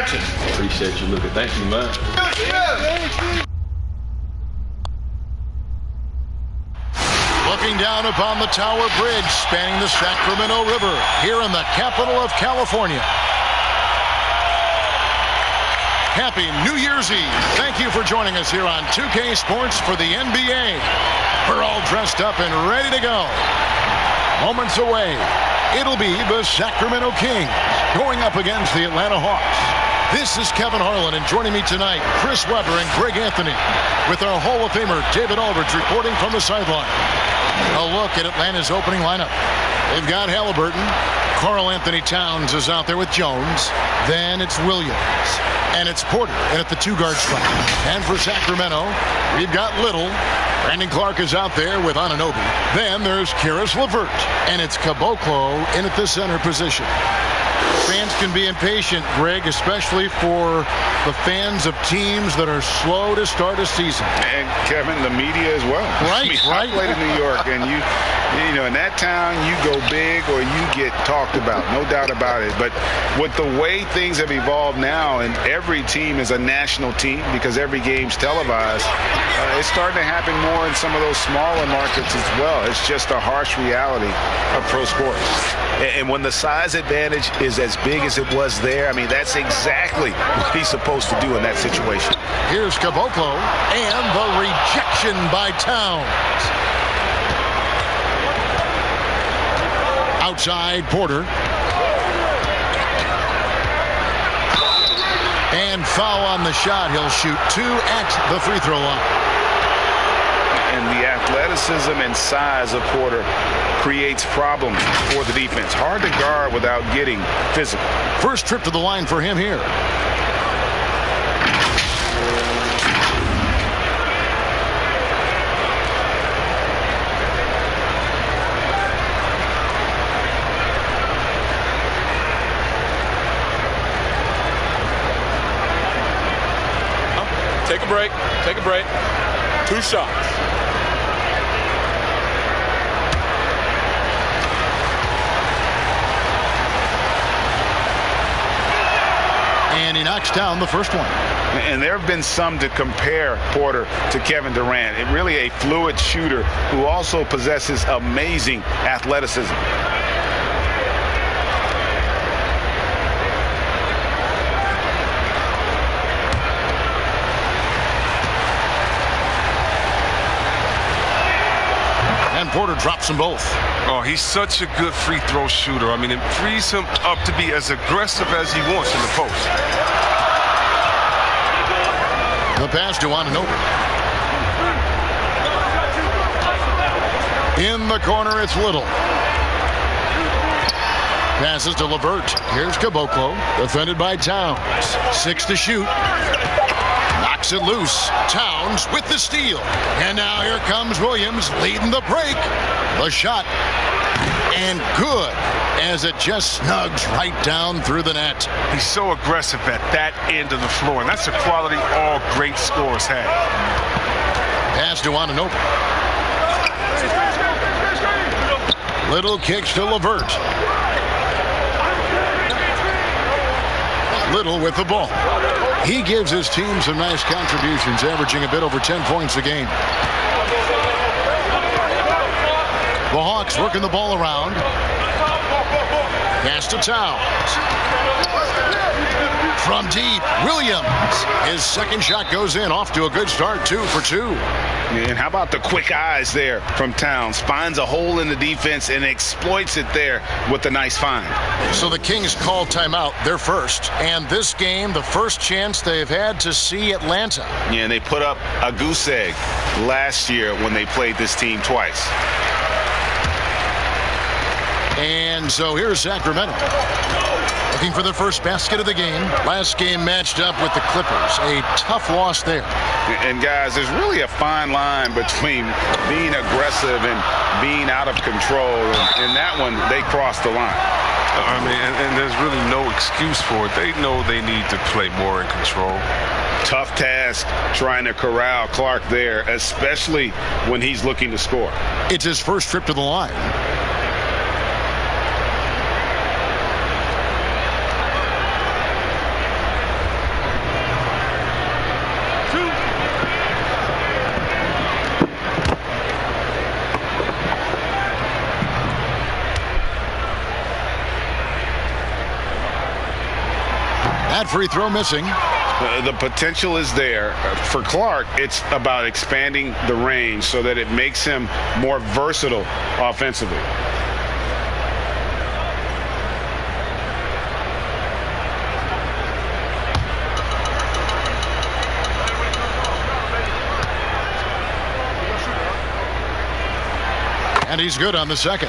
action. Appreciate you looking. Thank you, man. Looking down upon the Tower Bridge spanning the Sacramento River here in the capital of California. Happy New Year's Eve. Thank you for joining us here on 2K Sports for the NBA. We're all dressed up and ready to go. Moments away, it'll be the Sacramento Kings going up against the Atlanta Hawks. This is Kevin Harlan, and joining me tonight, Chris Webber and Greg Anthony, with our Hall of Famer David Aldridge reporting from the sideline. A look at Atlanta's opening lineup. They've got Halliburton. Karl Anthony Towns is out there with Jones. Then it's Williams. And it's Porter at the two-guard spot. And for Sacramento, we've got Little. Brandon Clark is out there with Anunoby. Then there's Karis LeVert. And it's Caboclo in at the center position. Fans can be impatient, Greg, especially for the fans of teams that are slow to start a season. And Kevin, the media as well. Right, I played in New York, and you know, in that town, you go big or you get talked about, no doubt about it. But with the way things have evolved now, and every team is a national team because every game's televised, it's starting to happen more in some of those smaller markets as well. It's just a harsh reality of pro sports. And when the size advantage is as big as it was there, I mean, that's exactly what he's supposed to do in that situation. Here's Caboclo and the rejection by Towns. Outside, Porter. And foul on the shot. He'll shoot 2 at the free throw line. And the athleticism and size of Porter creates problems for the defense. Hard to guard without getting physical. First trip to the line for him here. Take a break. Take a break. 2 shots. And he knocks down the first one. And there have been some to compare Porter to Kevin Durant. It really a fluid shooter who also possesses amazing athleticism. And Porter drops them both. Oh, he's such a good free throw shooter. I mean, it frees him up to be as aggressive as he wants in the post. The pass to Anunoby. In the corner, it's Little. Passes to LeVert. Here's Caboclo, defended by Towns. 6 to shoot. Knocks it loose. Towns with the steal. And now here comes Williams leading the break. The shot. And good, as it just snugs right down through the net. He's so aggressive at that end of the floor, and that's a quality all great scorers have. Pass to Anunoby. Little kicks to LeVert. Little with the ball. He gives his team some nice contributions, averaging a bit over 10 points a game. The Hawks working the ball around. Pass to Towns. From deep, Williams. His second shot goes in, off to a good start, 2 for 2. And how about the quick eyes there from Towns? Finds a hole in the defense and exploits it there with a nice find. So the Kings call timeout, their first. And this game, the first chance they've had to see Atlanta. Yeah, and they put up a goose egg last year when they played this team twice. And so here's Sacramento. Looking for their first basket of the game. Last game matched up with the Clippers. A tough loss there. And guys, there's really a fine line between being aggressive and being out of control. And that one, they crossed the line. I mean, and there's really no excuse for it. They know they need to play more in control. Tough task trying to corral Clark there, especially when he's looking to score. It's his first trip to the line. That free throw missing. The potential is there. For Clark, it's about expanding the range so that it makes him more versatile offensively. And he's good on the second.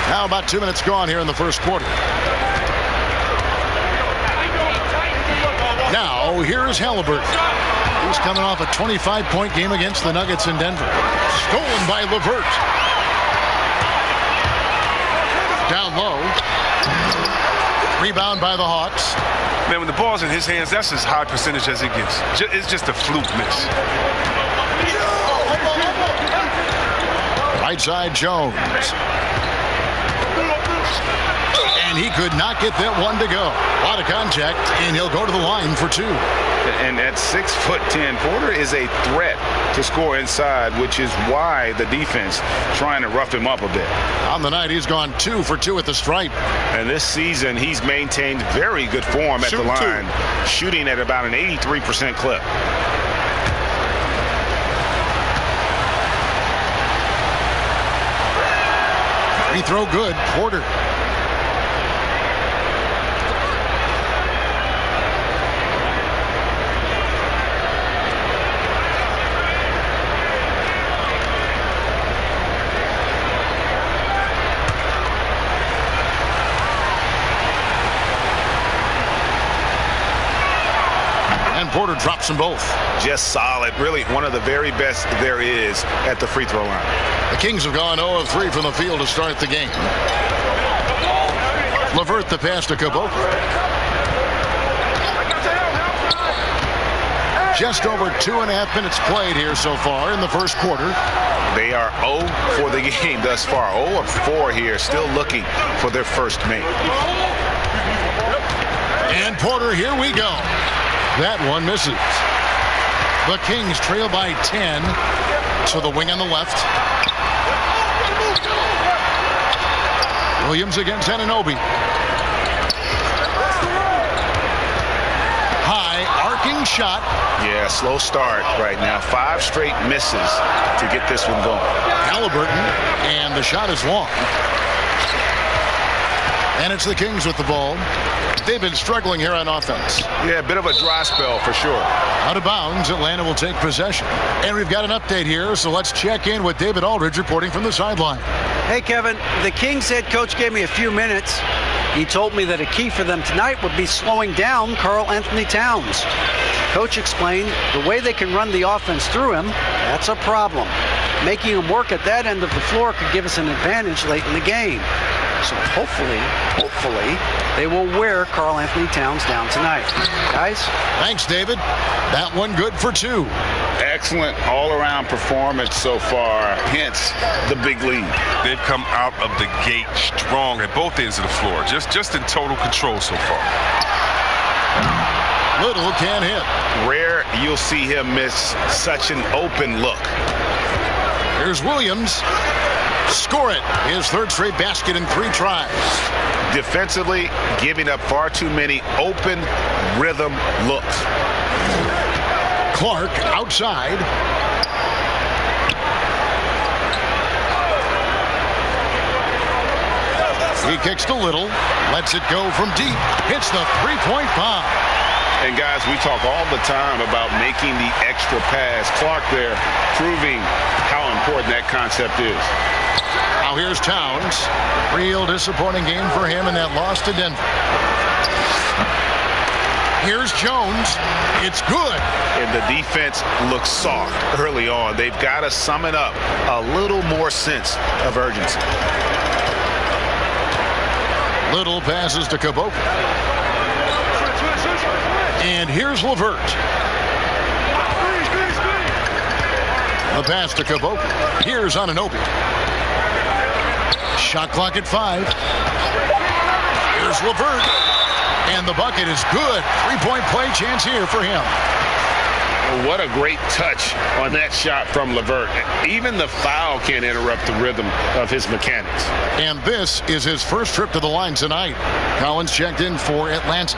Now about 2 minutes gone here in the first quarter. Now here's Halliburton. He's coming off a 25-point game against the Nuggets in Denver. Stolen by LeVert. Down low. Rebound by the Hawks. Man, when the ball's in his hands, that's as high percentage as it gets. It's just a fluke miss. Right side Jones. And he could not get that one to go. A lot of contact, and he'll go to the line for two. And at 6'10", Porter is a threat to score inside, which is why the defense trying to rough him up a bit. On the night, he's gone 2 for 2 at the stripe. And this season, he's maintained very good form at the line, shooting at about an 83% clip. Free throw good, Porter. Porter drops them both. Just solid. Really one of the very best there is at the free throw line. The Kings have gone 0 of 3 from the field to start the game. LeVert the pass to Caboclo. Just over 2.5 minutes played here so far in the first quarter. They are 0 for the game thus far. 0 of 4 here, still looking for their first make. And Porter, here we go. That one misses. The Kings trail by 10 to the wing on the left. Williams against Anunoby. High arcing shot. Yeah, slow start right now. 5 straight misses to get this one going. Halliburton, and the shot is long. And it's the Kings with the ball. They've been struggling here on offense. Yeah, a bit of a dry spell for sure. Out of bounds, Atlanta will take possession. And we've got an update here, so let's check in with David Aldridge reporting from the sideline. Hey, Kevin, the Kings head coach gave me a few minutes. He told me that a key for them tonight would be slowing down Karl Anthony Towns. Coach explained the way they can run the offense through him, that's a problem. Making him work at that end of the floor could give us an advantage late in the game. So hopefully, they will wear Karl Anthony Towns down tonight. Guys? Thanks, David. That one good for 2. Excellent all-around performance so far, hence the big lead. They've come out of the gate strong at both ends of the floor, just in total control so far. Little can't hit. Rare you'll see him miss such an open look. Here's Williams. Score it. His 3rd straight basket in 3 tries. Defensively, giving up far too many open rhythm looks. Clark outside. He kicks to Little. Lets it go from deep. Hits the 3-point bomb. And guys, we talk all the time about making the extra pass. Clark there proving how important that concept is. Now here's Towns. Real disappointing game for him in that loss to Denver. Here's Jones. It's good. And the defense looks soft early on. They've got to sum it up. A little more sense of urgency. Little passes to Caboclo. And here's LeVert. The pass to Caboclo. Here's Anunoby. Shot clock at 5. Here's LeVert. And the bucket is good. 3-point play chance here for him. What a great touch on that shot from LeVert. Even the foul can't interrupt the rhythm of his mechanics. And this is his first trip to the line tonight. Collins checked in for Atlanta.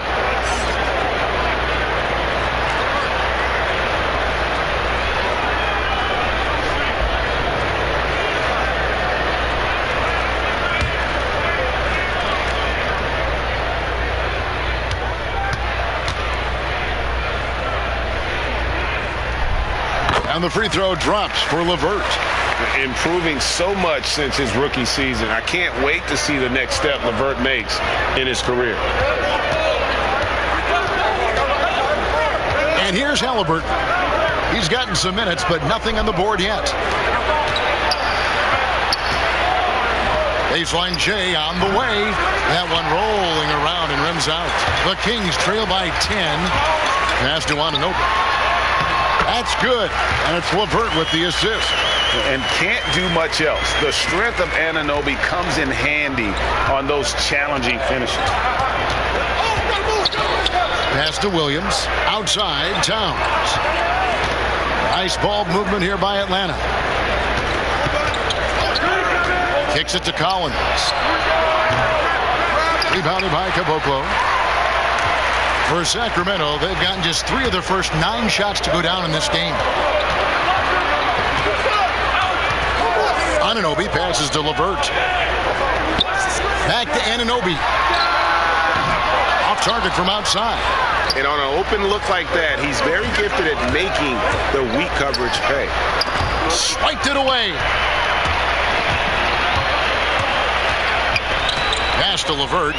And the free throw drops for LeVert. Improving so much since his rookie season. I can't wait to see the next step LeVert makes in his career. And here's Halliburton. He's gotten some minutes, but nothing on the board yet. Baseline J on the way. That one rolling around and rims out. The Kings trail by 10. Pass to Anunoby. That's good. And it's LeVert with the assist. And can't do much else. The strength of Anunoby comes in handy on those challenging finishes. Pass to Williams. Outside, Towns. Nice ball movement here by Atlanta. Kicks it to Collins. Rebounded by Caboclo. For Sacramento, they've gotten just 3 of their first 9 shots to go down in this game. Anunoby passes to LeVert. Back to Anunoby. Off target from outside. And on an open look like that, he's very gifted at making the weak coverage pay. Swiped it away. Pass to LeVert.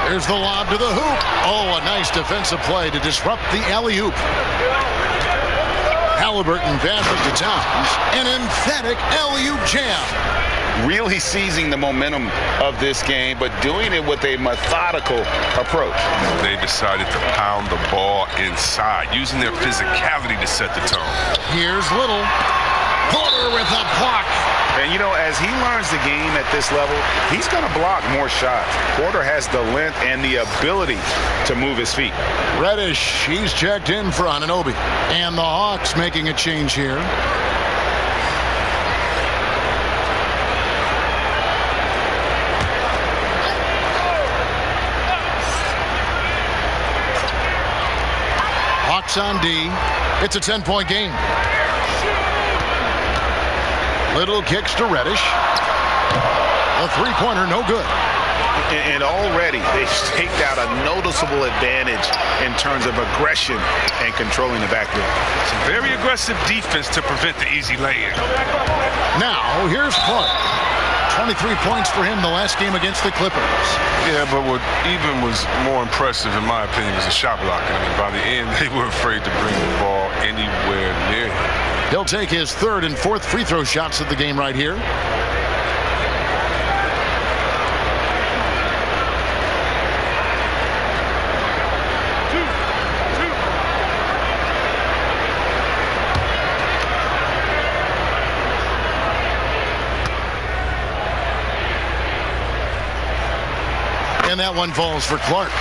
Here's the lob to the hoop. Oh, a nice defensive play to disrupt the alley-oop. Halliburton passes to Towns. An emphatic alley-oop jam. Really seizing the momentum of this game, but doing it with a methodical approach. They decided to pound the ball inside, using their physicality to set the tone. Here's Little. Porter with a block. And, you know, as he learns the game at this level, he's going to block more shots. Porter has the length and the ability to move his feet. Reddish, he's checked in for Anunoby. And the Hawks making a change here. Hawks on D. It's a 10-point game. Little kicks to Reddish. A three-pointer, no good. And already they've staked out a noticeable advantage in terms of aggression and controlling the backcourt. Some very aggressive defense to prevent the easy lay-in. Now, here's Clark. 23 points for him the last game against the Clippers. Yeah, but what even was more impressive, in my opinion, was the shot blocking. I mean, by the end, they were afraid to bring the ball anywhere near him. He'll take his 3rd and 4th free throw shots of the game right here. And that one falls for Clark.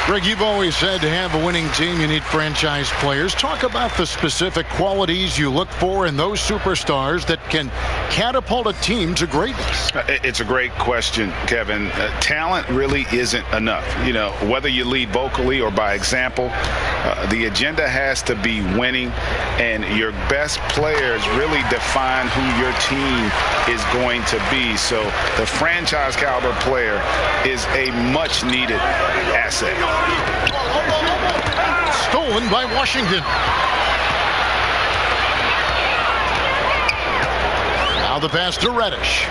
Greg, you've always said to have a winning team, you need franchise players. Talk about the specific qualities you look for in those superstars that can catapult a team to greatness. It's a great question, Kevin. Talent really isn't enough. You know, whether you lead vocally or by example, the agenda has to be winning, and your best players really define who your team is going to be. So the franchise caliber player is a much needed asset. Stolen by Washington. Now the pass to Reddish.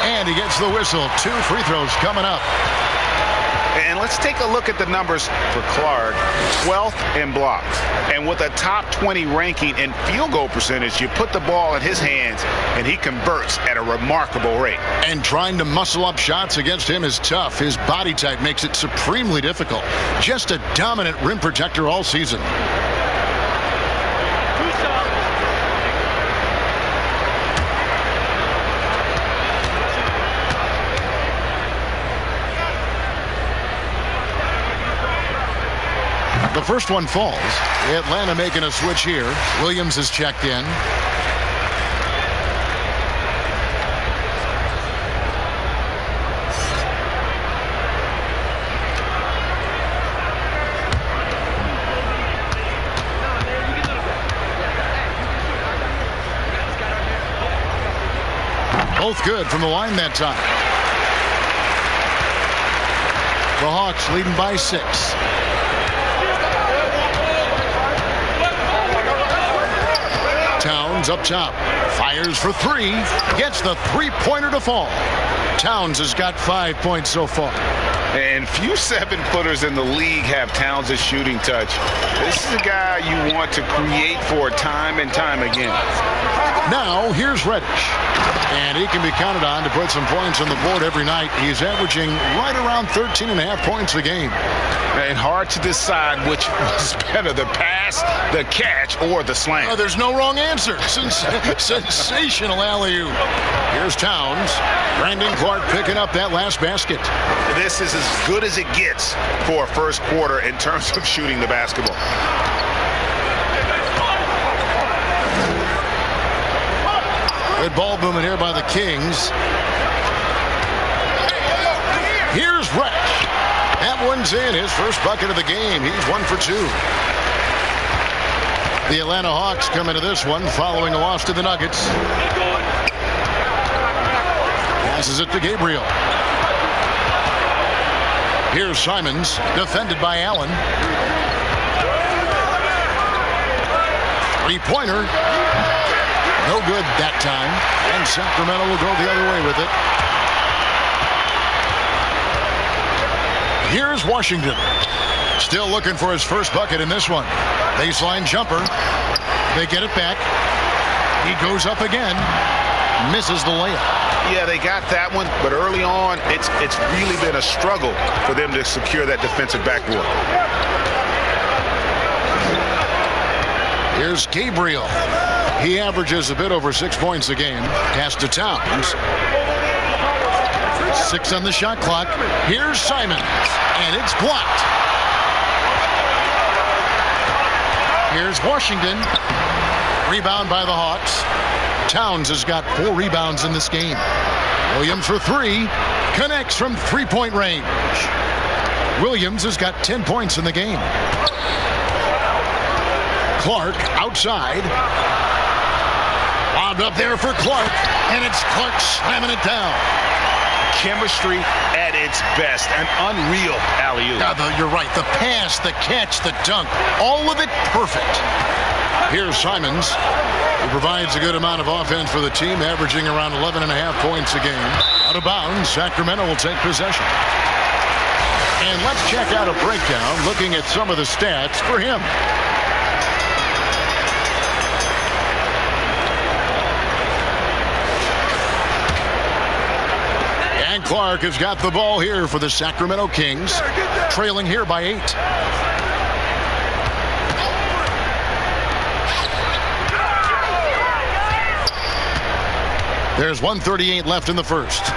And he gets the whistle. 2 free throws coming up. And let's take a look at the numbers for Clark. 12th in blocks. And with a top 20 ranking in field goal percentage, you put the ball in his hands and he converts at a remarkable rate. And trying to muscle up shots against him is tough. His body type makes it supremely difficult. Just a dominant rim protector all season. The first one falls. Atlanta making a switch here. Williams is checked in. Both good from the line that time. The Hawks leading by 6. Towns up top. Fires for 3. Gets the three-pointer to fall. Towns has got 5 points so far. And few 7-footers in the league have Towns' shooting touch. This is a guy you want to create for time and time again. Now, here's Reddish. And he can be counted on to put some points on the board every night. He's averaging right around 13.5 points a game. And hard to decide which was better, the pass, the catch, or the slam. Oh, there's no wrong answer. Sensational alley-oop. Here's Towns. Brandon Clark picking up that last basket. This is as good as it gets for a first quarter in terms of shooting the basketball. Good ball movement here by the Kings. Here's Reddish. That one's in. His first bucket of the game. He's 1 for 2. The Atlanta Hawks come into this one following a loss to the Nuggets. Passes it to Gabriel. Here's Simons, defended by Allen. Three-pointer. No good that time. And Sacramento will go the other way with it. Here's Washington. Still looking for his first bucket in this one. Baseline jumper. They get it back. He goes up again. Misses the layup. Yeah, they got that one, but early on, it's really been a struggle for them to secure that defensive backboard. Here's Gabriel. He averages a bit over 6 points a game. Pass to Towns. 6 on the shot clock. Here's Simons, and it's blocked. Here's Washington. Rebound by the Hawks. Towns has got 4 rebounds in this game. Williams for 3. Connects from three-point range. Williams has got 10 points in the game. Clark outside. Wound up there for Clark, and it's Clark slamming it down. Chemistry at its best. An unreal alley-oop. You're right. The pass, the catch, the dunk, all of it perfect. Here's Simons, who provides a good amount of offense for the team, averaging around 11.5 points a game. Out of bounds, Sacramento will take possession. And let's check out a breakdown looking at some of the stats for him. And Clark has got the ball here for the Sacramento Kings, trailing here by 8. There's 1:38 left in the first.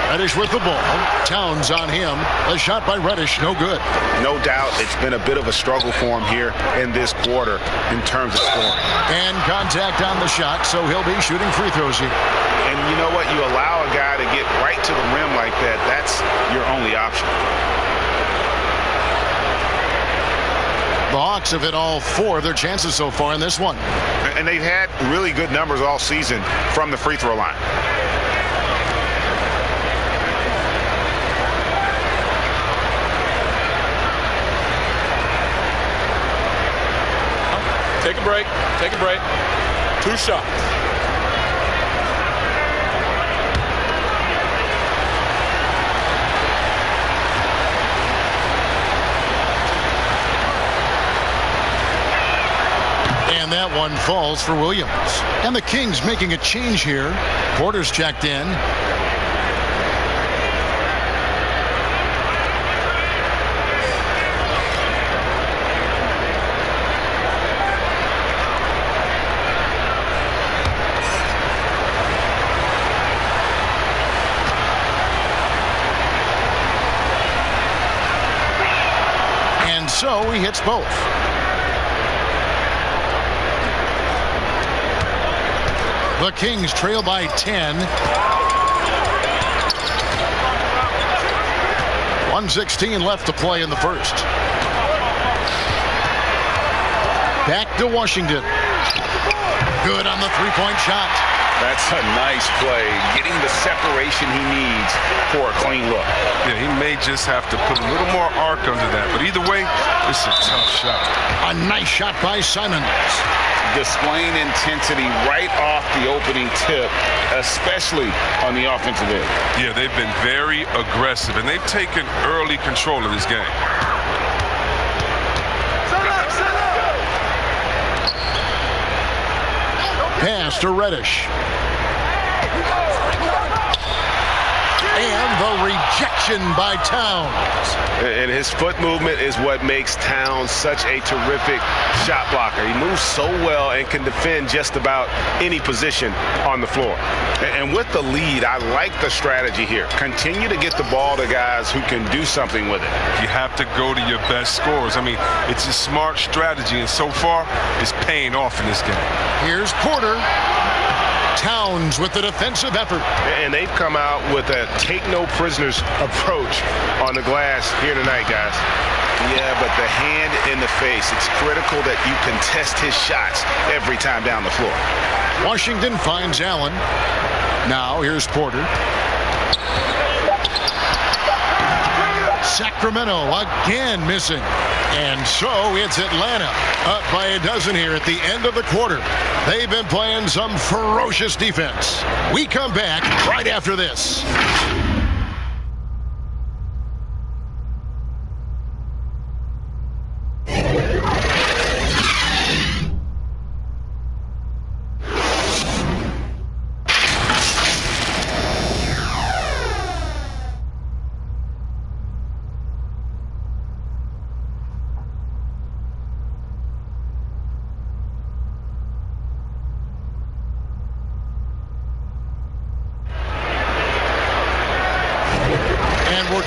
Reddish with the ball. Towns on him. A shot by Reddish, no good. No doubt it's been a bit of a struggle for him here in this quarter in terms of scoring. And contact on the shot, so he'll be shooting free throws here. And you know what? You allow a guy to get right to the rim like that, that's your only option. The Hawks have hit all 4 of their chances so far in this one. And they've had really good numbers all season from the free throw line. Take a break. Take a break. 2 shots. And that one falls for Williams. And the Kings making a change here. Porter's checked in. so he hits both. The Kings trail by 10. 1:16 left to play in the first. Back to Washington. Good on the three-point shot. That's a nice play, getting the separation he needs for a clean look. Yeah, he may just have to put a little more arc under that. But either way, it's a tough shot. A nice shot by Simons. Displaying intensity right off the opening tip, especially on the offensive end. Yeah, they've been very aggressive, and they've taken early control of this game. Pass to Reddish. And the rejection by Towns. And his foot movement is what makes Towns such a terrific shot blocker. He moves so well and can defend just about any position on the floor. And with the lead, I like the strategy here. Continue to get the ball to guys who can do something with it. You have to go to your best scorers. I mean, it's a smart strategy, and so far, it's paying off in this game. Here's Porter. Towns with the defensive effort. And they've come out with a take-no-prisoners approach on the glass here tonight, guys. Yeah, but the hand in the face, it's critical that you contest his shots every time down the floor. Washington finds Allen. Now here's Porter. Sacramento again missing. And so it's Atlanta up by a dozen here at the end of the quarter. They've been playing some ferocious defense. We come back right after this.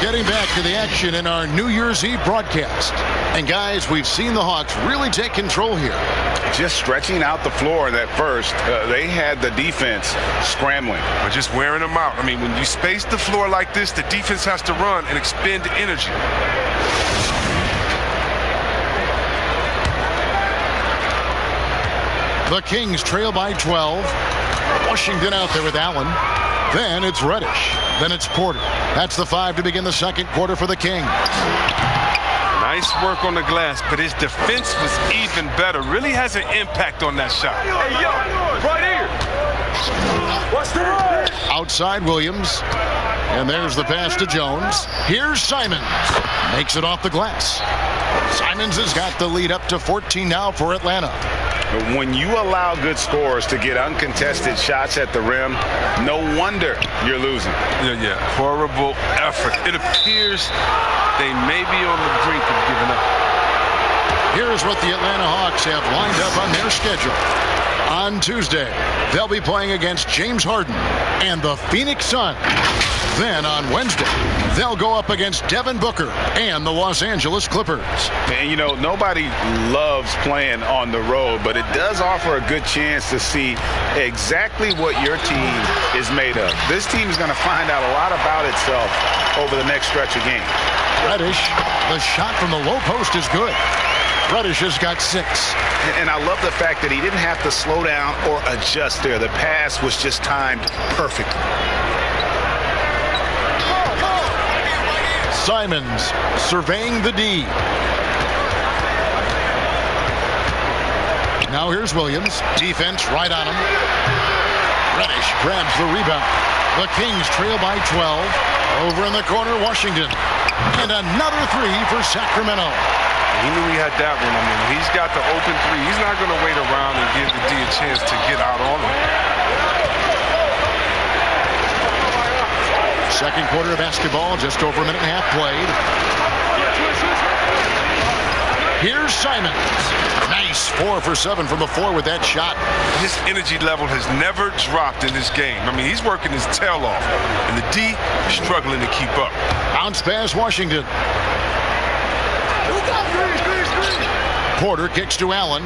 Getting back to the action in our New Year's Eve broadcast. And guys, we've seen the Hawks really take control here. Just stretching out the floor that first, they had the defense scrambling. But just wearing them out. I mean, when you space the floor like this, the defense has to run and expend energy. The Kings trail by 12. Washington out there with Allen. Then it's Reddish. Then it's Porter. That's the 5 to begin the second quarter for the Kings. Nice work on the glass, but his defense was even better. Really has an impact on that shot. Hey, yo, right here. What's the run? Outside Williams. And there's the pass to Jones. Here's Simons. Makes it off the glass. Simons has got the lead up to 14 now for Atlanta. When you allow good scorers to get uncontested shots at the rim, no wonder you're losing. Yeah. Horrible effort. It appears they may be on the brink of giving up. Here's what the Atlanta Hawks have lined up on their schedule. On Tuesday, they'll be playing against James Harden and the Phoenix Suns. Then on Wednesday, they'll go up against Devin Booker and the Los Angeles Clippers. And, you know, nobody loves playing on the road, but it does offer a good chance to see exactly what your team is made of. This team is going to find out a lot about itself over the next stretch of games. Reddish, the shot from the low post is good. Reddish has got 6. And I love the fact that he didn't have to slow down or adjust there. The pass was just timed perfectly. Simons surveying the D. Now here's Williams. Defense right on him. Reddish grabs the rebound. The Kings trail by 12. Over in the corner, Washington. And another 3 for Sacramento. He knew he had that one. I mean, he's got the open 3. He's not going to wait around and give the D a chance to get out on him. Second quarter of basketball, just over a minute and a half played. Here's Simons. Nice 4 for 7 from the floor with that shot. His energy level has never dropped in this game. I mean, he's working his tail off, and the D struggling to keep up. Bounce pass, Washington. Porter kicks to Allen.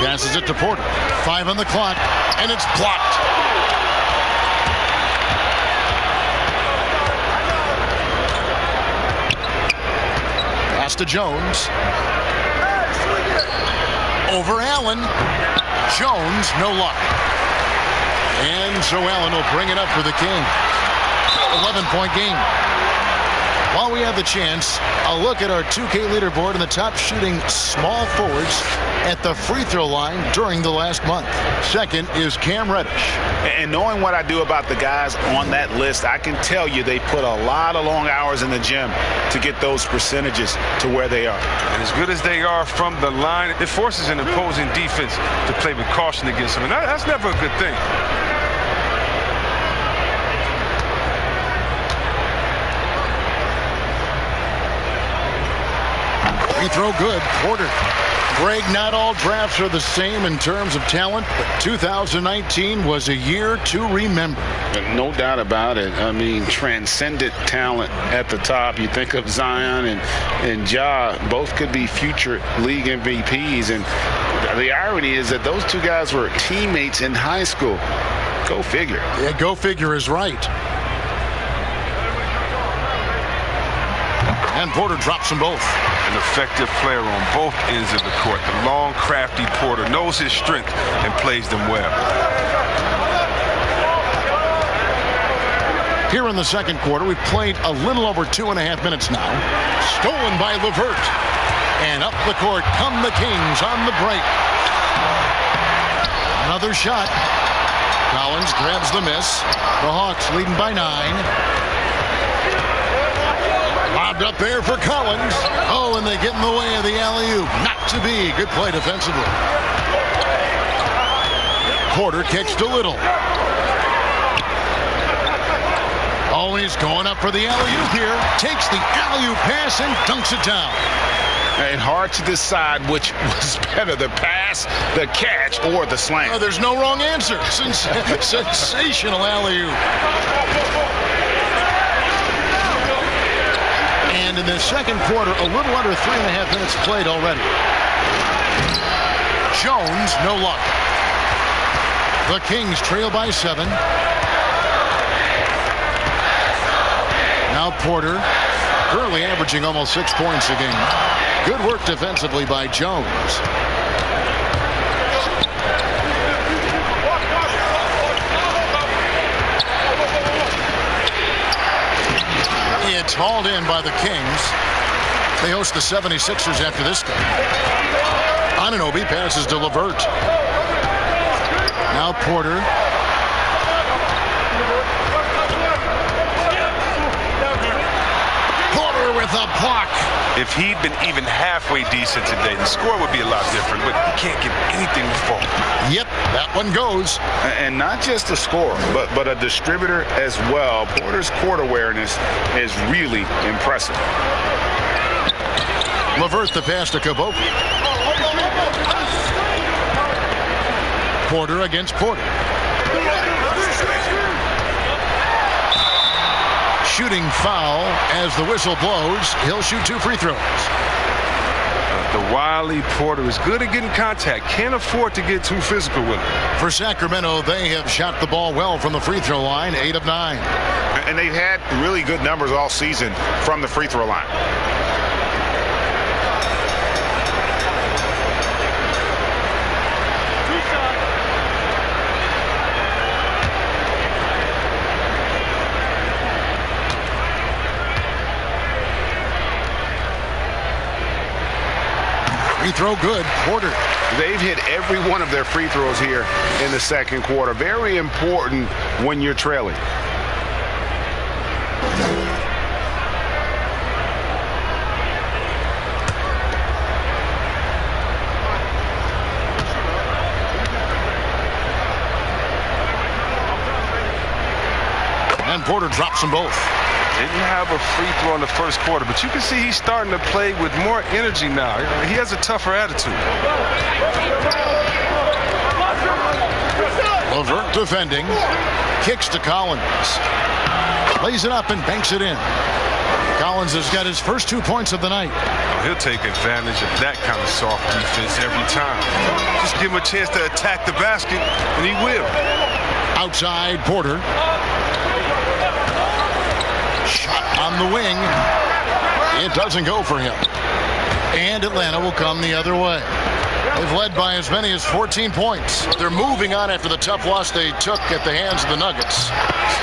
Passes it to Porter. 5 on the clock, and it's blocked. Pass to Jones. Over Allen. Jones, no luck. And so Allen will bring it up for the King. 11-point game. While we have the chance, a look at our 2K leaderboard and the top shooting small forwards at the free throw line during the last month. Second is Cam Reddish. And knowing what I do about the guys on that list, I can tell you they put a lot of long hours in the gym to get those percentages to where they are. And as good as they are from the line, it forces an opposing defense to play with caution against them. And that's never a good thing. Free throw good. Porter. Greg, not all drafts are the same in terms of talent, but 2019 was a year to remember. No doubt about it. I mean, transcendent talent at the top. You think of Zion and Ja, both could be future league MVPs. And the irony is that those two guys were teammates in high school. Go figure. Yeah, go figure is right. And Porter drops them both. An effective player on both ends of the court. The long, crafty Porter knows his strength and plays them well. Here in the second quarter, we've played a little over 2.5 minutes now. Stolen by LeVert. And up the court come the Kings on the break. Another shot. Collins grabs the miss. The Hawks leading by 9. Lobbed up there for Collins. Oh, and they get in the way of the alley-oop. Not to be. Good play defensively. Porter kicks to Little. Oh, he's going up for the alley-oop here. Takes the alley-oop pass and dunks it down. And hard to decide which was better, the pass, the catch, or the slam. Oh, there's no wrong answer. Sensational alley-oop. And in the second quarter, a little under 3.5 minutes played already. Jones, no luck. The Kings trail by 7. Now Porter, currently averaging almost 6 points a game. Good work defensively by Jones. It's hauled in by the Kings. They host the 76ers after this game. Anunoby passes to LeVert. Now Porter. Porter with a block. If he'd been even halfway decent today, the score would be a lot different, but he can't get anything to fall. Yep, that one goes. And not just a scorer, but a distributor as well. Porter's court awareness is really impressive. LeVert the pass to Kaboki. Porter against Porter. Shooting foul as the whistle blows. He'll shoot 2 free throws. The wily Porter is good at getting contact. Can't afford to get too physical with him. For Sacramento, they have shot the ball well from the free throw line, 8 of 9. And they've had really good numbers all season from the free throw line. Free throw good. Porter. They've hit every one of their free throws here in the second quarter. Very important when you're trailing. And Porter drops them both. Didn't have a free throw in the first quarter, but you can see he's starting to play with more energy now. He has a tougher attitude. LeVert defending. Kicks to Collins. Lays it up and banks it in. Collins has got his first 2 points of the night. He'll take advantage of that kind of soft defense every time. Just give him a chance to attack the basket, and he will. Outside, Porter. Shot on the wing. It doesn't go for him. And Atlanta will come the other way. They've led by as many as 14 points. They're moving on after the tough loss they took at the hands of the Nuggets.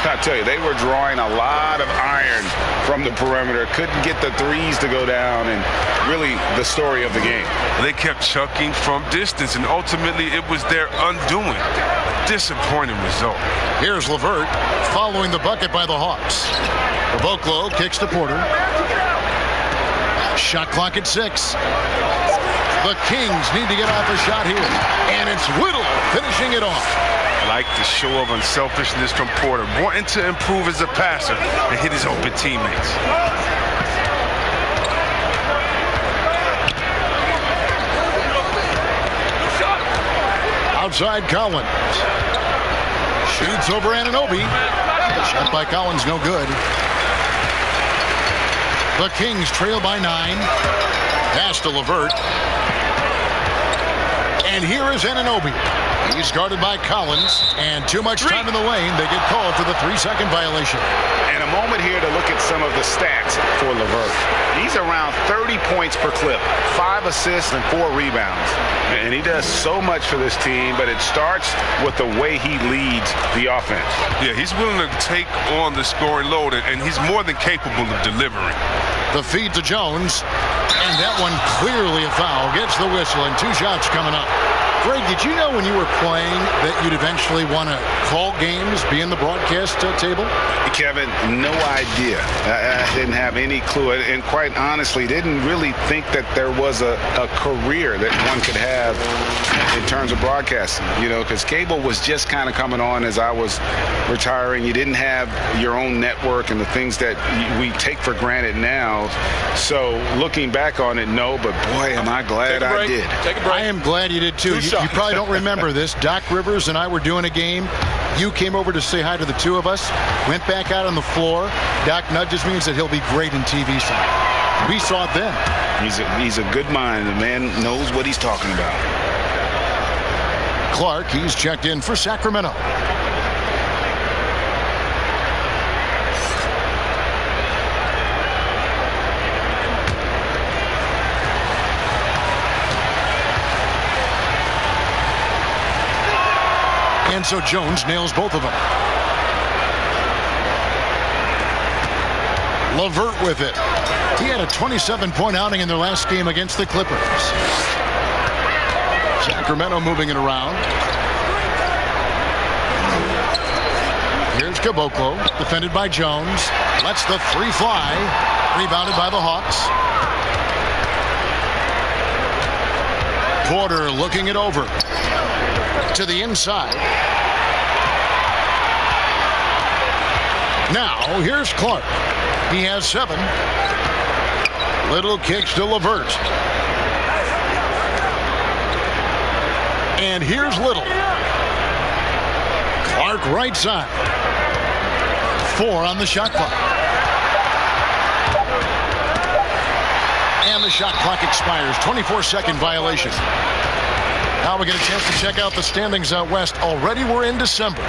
I tell you, they were drawing a lot of iron from the perimeter. Couldn't get the threes to go down, and really the story of the game. They kept chucking from distance, and ultimately it was their undoing. Disappointing result. Here's LeVert following the bucket by the Hawks. Caboclo kicks to Porter. Shot clock at 6. The Kings need to get off a shot here. And it's Whittle finishing it off. Like the show of unselfishness from Porter, wanting to improve as a passer and hit his open teammates. Outside Collins. Shoots over Anunoby. Shot by Collins, no good. The Kings trail by 9. Pass to LeVert. And here is Anunoby. He's guarded by Collins, and too much time in the lane. They get called for the 3-second violation. And a moment here to look at some of the stats for LeVert. He's around 30 points per clip, 5 assists and 4 rebounds. And he does so much for this team, but it starts with the way he leads the offense. Yeah, he's willing to take on the scoring load, and he's more than capable of delivering. The feed to Jones, and that one clearly a foul. Gets the whistle, and 2 shots coming up. Greg, did you know when you were playing that you'd eventually want to call games, be in the broadcast table? Kevin, no idea. I didn't have any clue. And quite honestly, didn't really think that there was a career that one could have in terms of broadcasting, you know, because cable was just kind of coming on as I was retiring. You didn't have your own network and the things that we take for granted now. So looking back on it, no, but boy, am I glad I did. Take a break. I am glad you did, too. You probably don't remember this. Doc Rivers and I were doing a game. You came over to say hi to the 2 of us, went back out on the floor. Doc nudges me and said he'll be great in TV side. We saw it then. He's a good mind. The man knows what he's talking about. Clark, he's checked in for Sacramento. And so Jones nails both of them. LeVert with it. He had a 27-point outing in their last game against the Clippers. Sacramento moving it around. Here's Caboclo, defended by Jones. Lets the 3 fly. Rebounded by the Hawks. Porter looking it over. To the inside. Now, here's Clark. He has 7. Little kicks to LeVert. And here's Little. Clark right side. 4 on the shot clock. And the shot clock expires. 24-second violation. Now we get a chance to check out the standings out west. Already we're in December.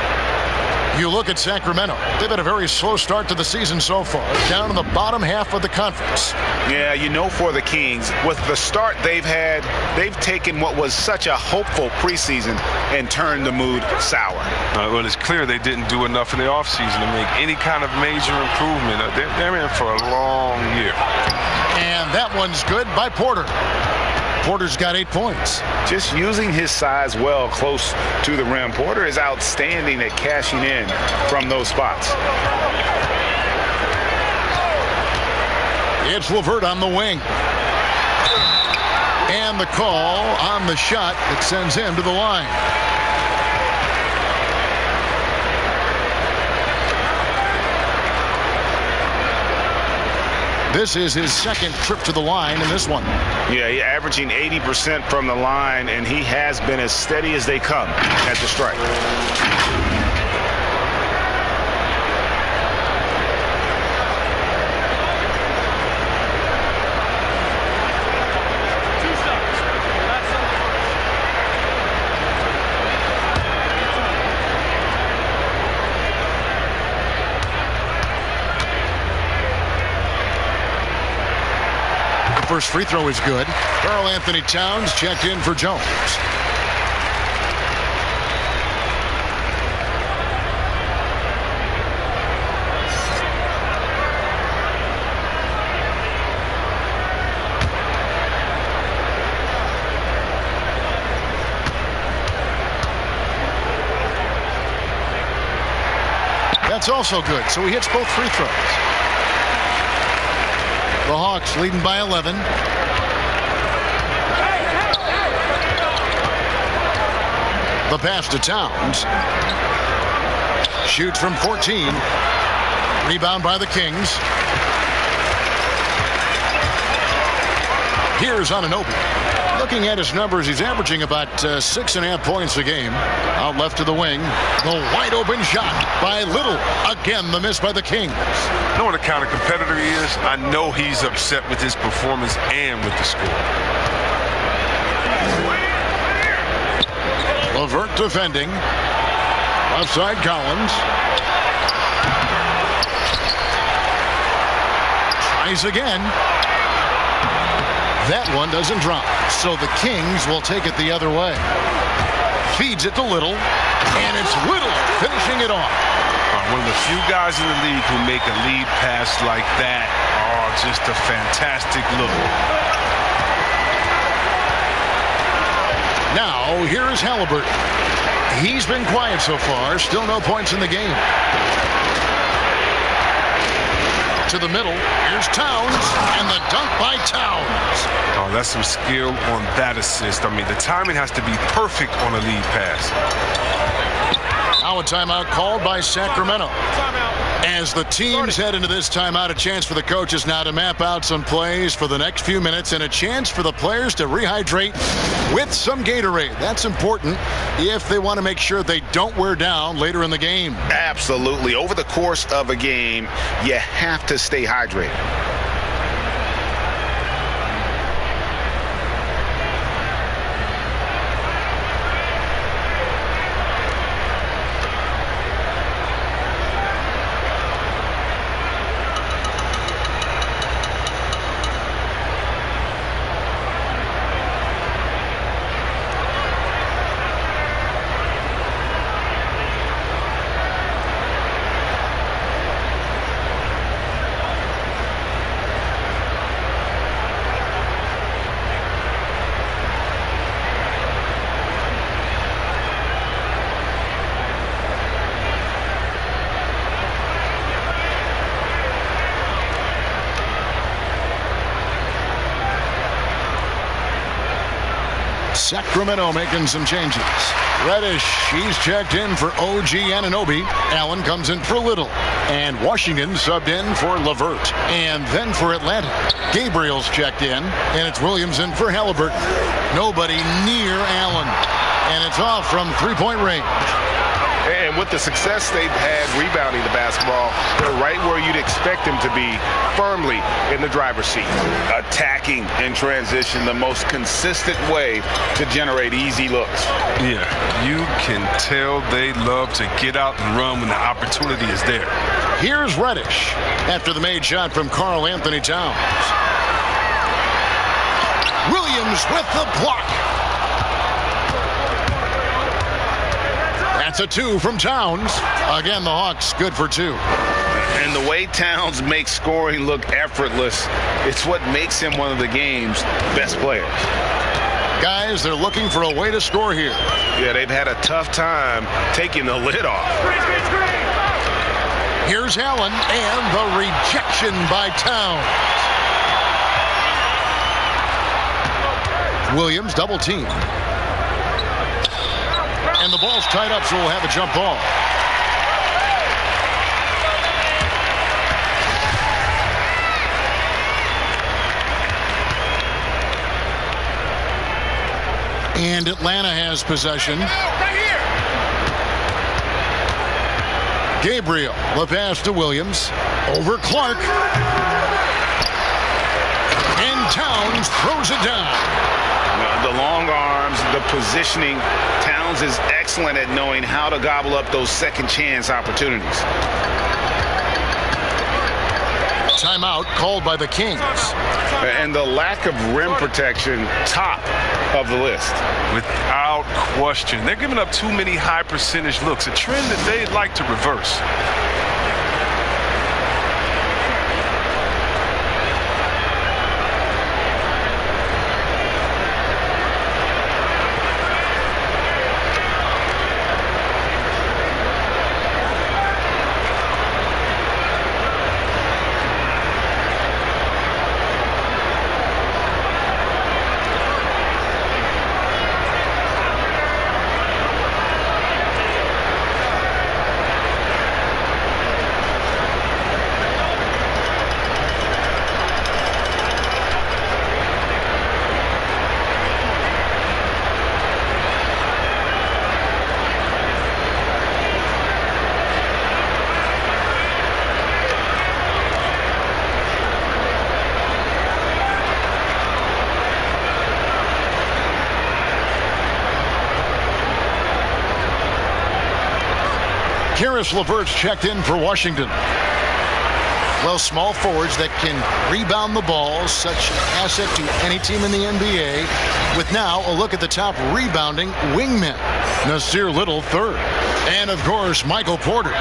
You look at Sacramento. They've had a very slow start to the season so far. Down in the bottom half of the conference. Yeah, you know, for the Kings, with the start they've had, they've taken what was such a hopeful preseason and turned the mood sour. Well, it's clear they didn't do enough in the offseason to make any kind of major improvement. They're in for a long year. And that one's good by Porter. Porter's got 8 points. Just using his size well close to the rim. Porter is outstanding at cashing in from those spots. It's LeVert on the wing. And the call on the shot that sends him to the line. This is his 2nd trip to the line in this one. Yeah, he's averaging 80% from the line, and he has been as steady as they come at the stripe. first free throw is good. Karl Anthony Towns checked in for Jones. That's also good, so he hits both free throws. The Hawks leading by 11. The pass to Towns. Shoots from 14. Rebound by the Kings. Here's Anunoby. Looking at his numbers, he's averaging about 6.5 points a game. Out left to the wing. The wide open shot by Little. Again, the miss by the Kings. Knowing the kind of competitor he is, I know he's upset with his performance and with the score. LeVert defending. Left side Collins. Tries again. That one doesn't drop, so the Kings will take it the other way. Feeds it to Little, and it's Little finishing it off. One of the few guys in the league who make a lead pass like that. Oh, just a fantastic look. Now, here's Halliburton. He's been quiet so far, still no points in the game. To the middle, here's Towns, and the dunk by Towns. Oh, that's some skill on that assist. I mean, the timing has to be perfect on a lead pass. Now a timeout called by Sacramento. As the teams head into this timeout, a chance for the coaches now to map out some plays for the next few minutes and a chance for the players to rehydrate with some Gatorade. That's important if they want to make sure they don't wear down later in the game. Absolutely. Over the course of a game, you have to stay hydrated. Sacramento making some changes. Reddish, he's checked in for OG Anunoby. Allen comes in for Little. And Washington subbed in for LeVert. And then for Atlanta, Gabriel's checked in. And it's Williams in for Halliburton. Nobody near Allen. And it's off from three-point range. And with the success they've had rebounding the basketball, they're right where you'd expect them to be, firmly in the driver's seat. Attacking in transition, the most consistent way to generate easy looks. Yeah, you can tell they love to get out and run when the opportunity is there. Here's Reddish after the made shot from Karl Anthony Towns. Williams with the block. That's a two from Towns. Again, the Hawks good for two. And the way Towns makes scoring look effortless, it's what makes him one of the game's best players. Guys, they're looking for a way to score here. Yeah, they've had a tough time taking the lid off. Here's Allen, and the rejection by Towns. Williams double team. And the ball's tied up, so we'll have a jump ball. And Atlanta has possession. Gabriel, the pass to Williams. Over Clark. And Towns throws it down. The long arms, the positioning. Towns is excellent at knowing how to gobble up those second chance opportunities. Timeout called by the Kings. And the lack of rim protection, top of the list. Without question. They're giving up too many high percentage looks, a trend that they'd like to reverse. Karis LeVert's checked in for Washington. Well, small forwards that can rebound the ball, such an asset to any team in the NBA. With now a look at the top rebounding wingmen. Nasir Little, third. And, of course, Michael Porter.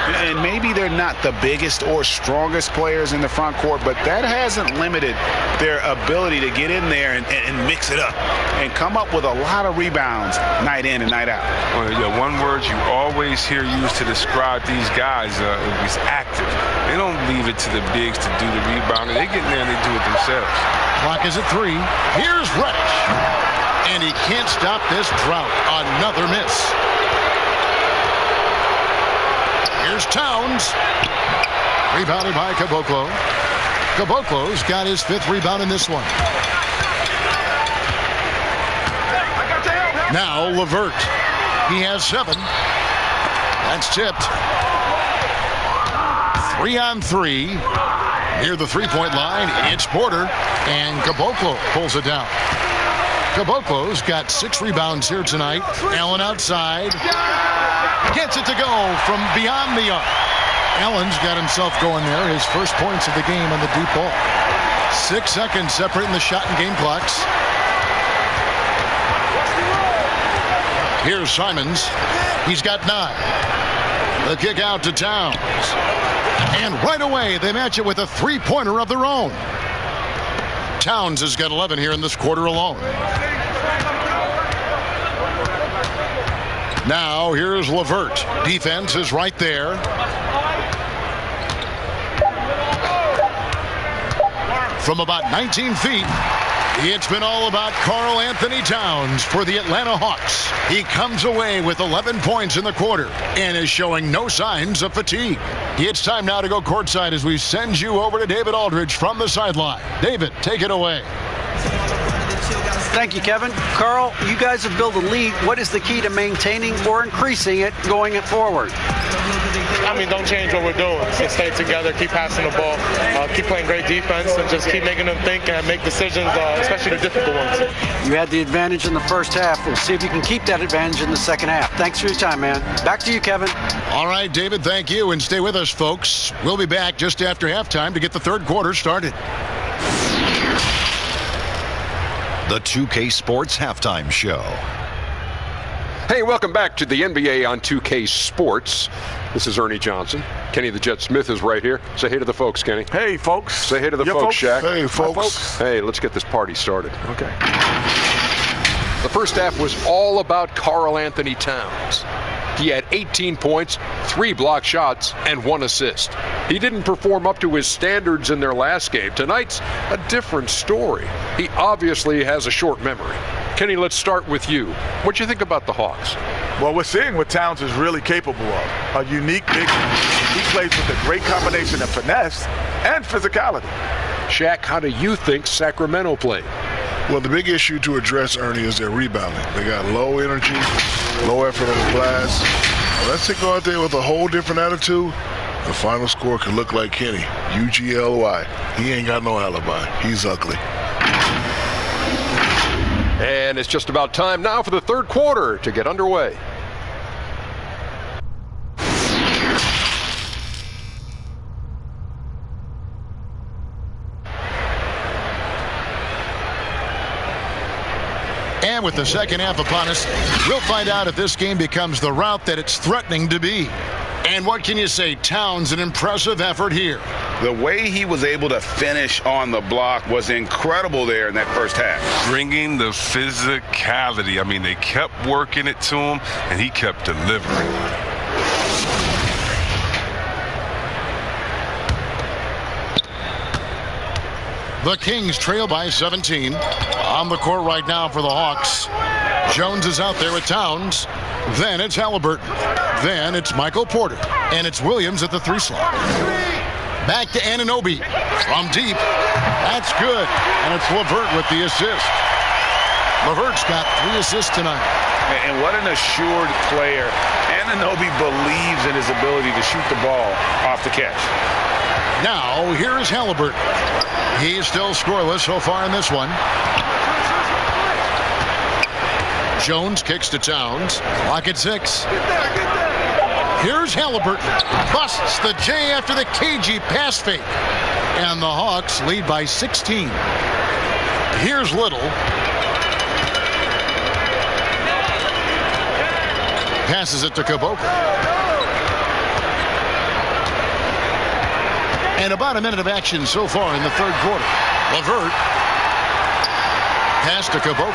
And maybe they're not the biggest or strongest players in the front court, but that hasn't limited their ability to get in there and mix it up and come up with a lot of rebounds night in and night out. Well, yeah, one word you always hear used to describe these guys is active. They don't leave it to the bigs to do the rebounding. They get in there and they do it themselves. Clock is at 3. Here's Reddish. And he can't stop this drought. Another miss. Here's Towns. Rebounded by Caboclo. Caboclo's got his 5th rebound in this one. Now LeVert. He has 7. That's tipped. 3-on-3. Near the three-point line, it's Porter. And Caboclo pulls it down. Caboclo's got 6 rebounds here tonight. Allen outside. Gets it to go from beyond the arc. Allen's got himself going there. His first points of the game on the deep ball. 6 seconds separating the shot and game clocks. Here's Simons. He's got 9. The kick out to Towns. And right away, they match it with a three-pointer of their own. Towns has got 11 here in this quarter alone. Now, here's LeVert. Defense is right there. From about 19 feet, it's been all about Karl Anthony Towns for the Atlanta Hawks. He comes away with 11 points in the quarter and is showing no signs of fatigue. It's time now to go courtside as we send you over to David Aldridge from the sideline. David, take it away. Thank you, Kevin. Karl, you guys have built a lead. What is the key to maintaining or increasing it going it forward? I mean, don't change what we're doing. Just stay together, keep passing the ball, keep playing great defense, and just keep making them think and make decisions, especially the difficult ones. You had the advantage in the first half. We'll see if you can keep that advantage in the second half. Thanks for your time, man. Back to you, Kevin. All right, David, thank you. And stay with us, folks. We'll be back just after halftime to get the third quarter started. The 2K Sports Halftime Show. Hey, welcome back to the NBA on 2K Sports. This is Ernie Johnson. Kenny the Jet Smith is right here. Say hey to the folks, Kenny. Hey, folks. Say hey to the folks, Shaq. Hey, folks. Hey, let's get this party started. Okay. The first half was all about Karl Anthony Towns. He had 18 points, 3 block shots, and 1 assist. He didn't perform up to his standards in their last game. Tonight's a different story. He obviously has a short memory. Kenny, let's start with you. What do you think about the Hawks? Well, we're seeing what Towns is really capable of. A unique big man. He plays with a great combination of finesse and physicality. Shaq, how do you think Sacramento played? Well, the big issue to address, Ernie, is their rebounding. They got low energy, low effort on the glass. Unless they go out there with a whole different attitude, the final score could look like Kenny. UGLY. He ain't got no alibi. He's ugly. And it's just about time now for the third quarter to get underway. And with the second half upon us, we'll find out if this game becomes the rout that it's threatening to be. And what can you say? Towns, an impressive effort here. The way he was able to finish on the block was incredible there in that first half. Bringing the physicality. I mean, they kept working it to him, and he kept delivering. The Kings trail by 17. On the court right now for the Hawks. Jones is out there with Towns. Then it's Halliburton. Then it's Michael Porter. And it's Williams at the 3 slot. Back to Anunoby. From deep. That's good. And it's LeVert with the assist. LeVert's got 3 assists tonight. And what an assured player. Anunoby believes in his ability to shoot the ball off the catch. Now, here is Halliburton. He's still scoreless so far in this one. Jones kicks to Towns. Clock at 6. Here's Halliburton. Busts the J after the cagey pass fake. And the Hawks lead by 16. Here's Little. Passes it to Kuboka. And about a minute of action so far in the third quarter. LeVert. Pass to Kuboka.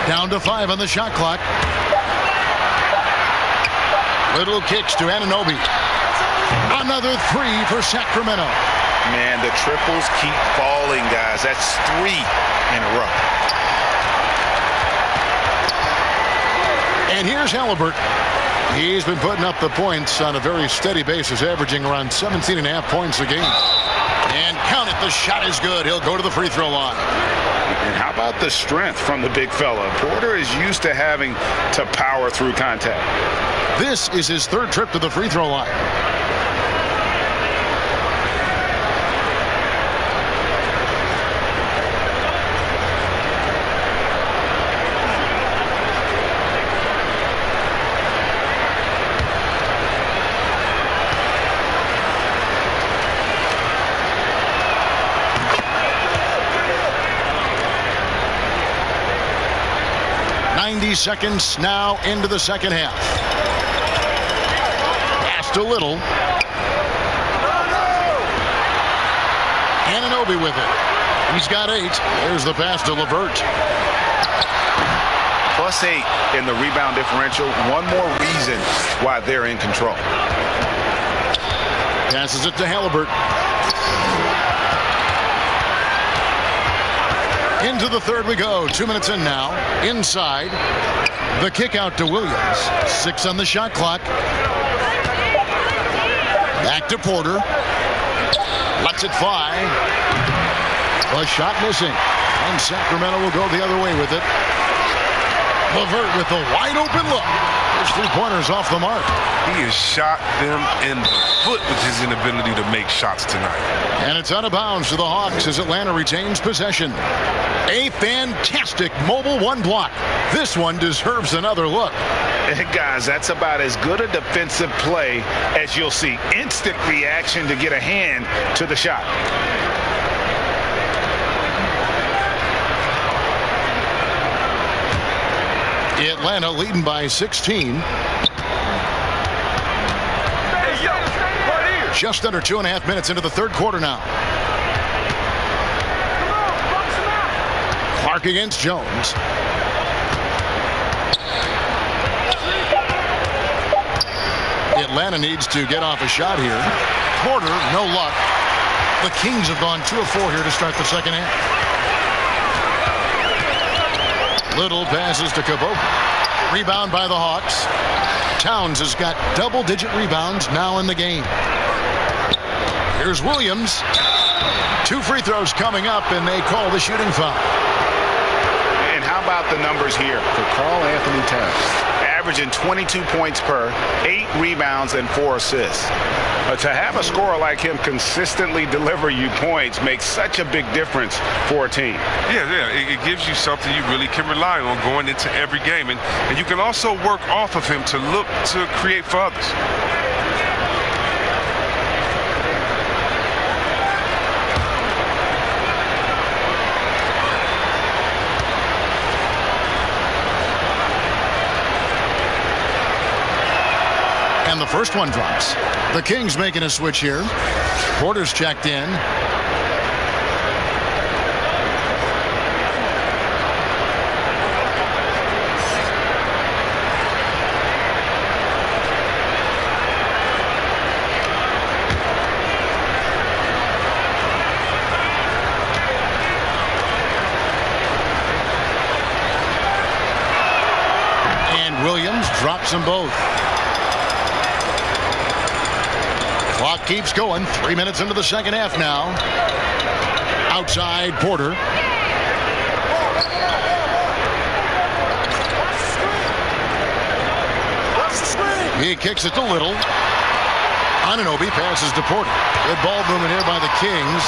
Down to 5 on the shot clock. Little kicks to Anunoby. Another 3 for Sacramento. Man, the triples keep falling, guys. That's 3 in a row. And here's Halliburton. He's been putting up the points on a very steady basis, averaging around 17.5 points a game. And count it, the shot is good. He'll go to the free throw line. And how about the strength from the big fella? Porter is used to having to power through contact. This is his 3rd trip to the free throw line. Seconds now into the second half. Pass to Little. Anunoby with it. He's got 8. There's the pass to LeVert. +8 in the rebound differential. One more reason why they're in control. Passes it to Halliburton. Into the third we go. 2 minutes in now. Inside. The kick out to Williams. 6 on the shot clock. Back to Porter. Lets it fly. A shot missing. And Sacramento will go the other way with it. LeVert with the wide open look. His 3-pointers off the mark. He has shot them in the foot with his inability to make shots tonight. And it's out of bounds to the Hawks as Atlanta retains possession. A fantastic mobile 1 block. This one deserves another look. Guys, that's about as good a defensive play as you'll see. Instant reaction to get a hand to the shot. Atlanta leading by 16. Just under 2.5 minutes into the third quarter now. Clark against Jones. Atlanta needs to get off a shot here. Porter, no luck. The Kings have gone 2 of 4 here to start the second half. Little passes to Kuboka. Rebound by the Hawks. Towns has got double-digit rebounds now in the game. Here's Williams. 2 free throws coming up, and they call the shooting foul. And how about the numbers here for Karl-Anthony Towns? Averaging 22 points per, 8 rebounds, and 4 assists. To have a scorer like him consistently deliver you points makes such a big difference for a team. Yeah, it gives you something you really can rely on going into every game. And you can also work off of him to look to create for others. And the first one drops. The Kings making a switch here. Porter's checked in. Drops them both. Clock keeps going. 3 minutes into the second half now. Outside Porter. He kicks it to Little. Anunoby passes to Porter. Good ball movement here by the Kings.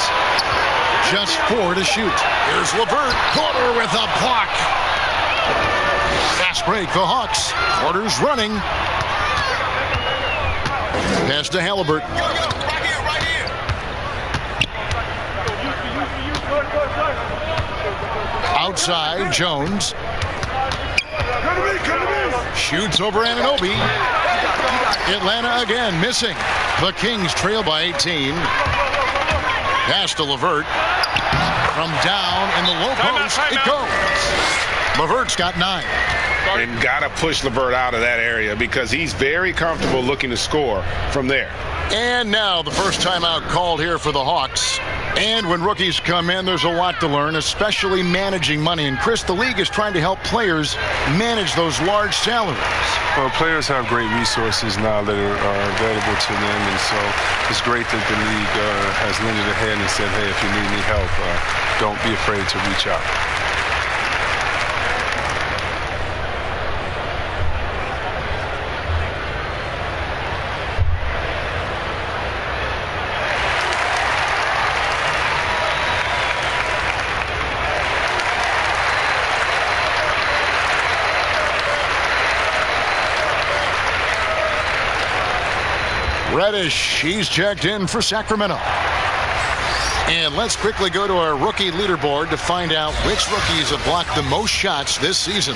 Just 4 to shoot. Here's LeVert. Porter with a block. Fast break, the Hawks. Porter's running. Pass to Halliburton. Outside, Jones. Shoots over Anunoby. Atlanta again missing. The Kings trail by 18. Pass to LeVert. From down in the low post, it goes. LeVert's got 9. And got to push LeVert out of that area because he's very comfortable looking to score from there. And now the first timeout called here for the Hawks. And when rookies come in, there's a lot to learn, especially managing money. And Chris, the league is trying to help players manage those large salaries. Well, players have great resources now that are available to them, and so it's great that the league has lended a hand and said, hey, if you need any help, don't be afraid to reach out. Reddish, he's checked in for Sacramento. And let's quickly go to our rookie leaderboard to find out which rookies have blocked the most shots this season.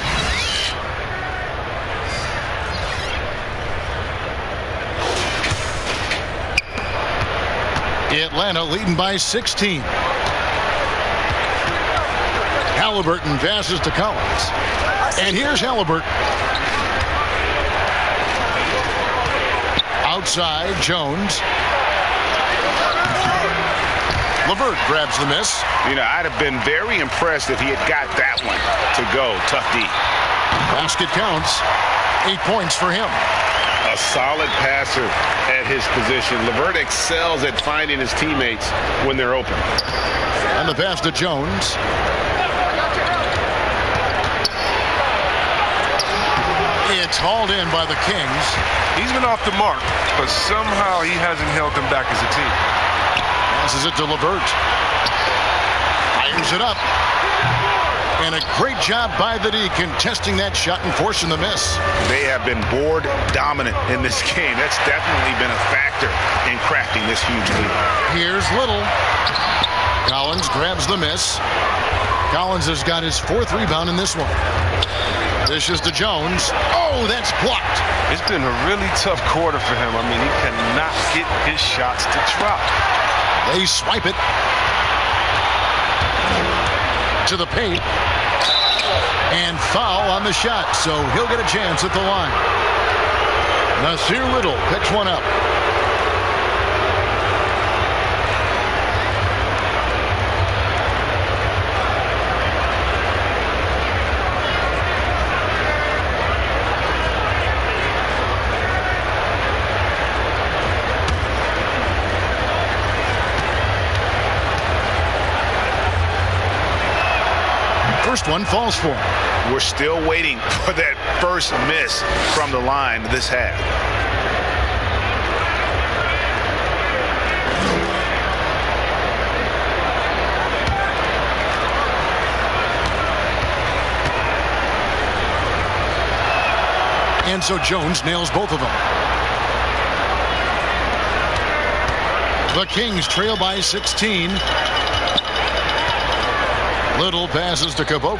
Atlanta leading by 16. Halliburton passes to Collins. And here's Halliburton. Outside, Jones. LeVert grabs the miss. You know, I'd have been very impressed if he had got that one to go. Tough D. Basket counts. 8 points for him. A solid passer at his position. LeVert excels at finding his teammates when they're open. And the pass to Jones. It's hauled in by the Kings. He's been off the mark, but somehow he hasn't held them back as a team. Passes it to LeVert. Fires it up. And a great job by the D contesting that shot and forcing the miss. They have been board dominant in this game. That's definitely been a factor in crafting this huge lead. Here's Little. Collins grabs the miss. Collins has got his 4th rebound in this one. Dishes to Jones. Oh, that's blocked. It's been a really tough quarter for him. I mean, he cannot get his shots to drop. They swipe it to the paint. And foul on the shot, so he'll get a chance at the line. Nasir Little picks one up. First one falls for him. We're still waiting for that first miss from the line this half. And so Jones nails both of them. The Kings trail by 16. Little passes to Caboclo.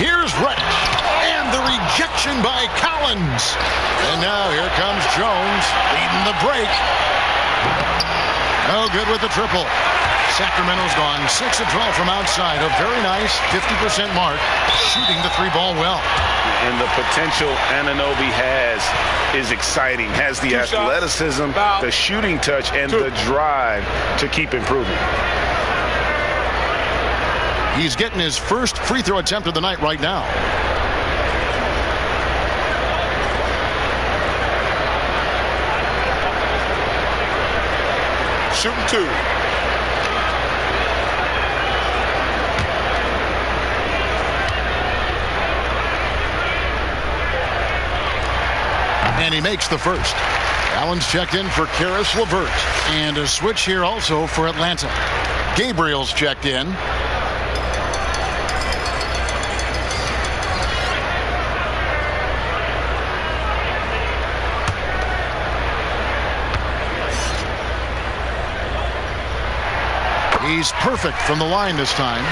Here's Reddish. And the Rejection by Collins. And now here comes Jones leading the break. No good with the triple. Sacramento's gone 6 of 12 from outside. A very nice 50% mark. Shooting the 3-ball well. And the potential Anunoby has is exciting. Has the athleticism, the shooting touch, and the drive to keep improving. He's getting his first free throw attempt of the night right now. Shooting 2. And he makes the first. Allen's checked in for Karis LeVert. And a switch here also for Atlanta. Gabriel's checked in. He's perfect from the line this time.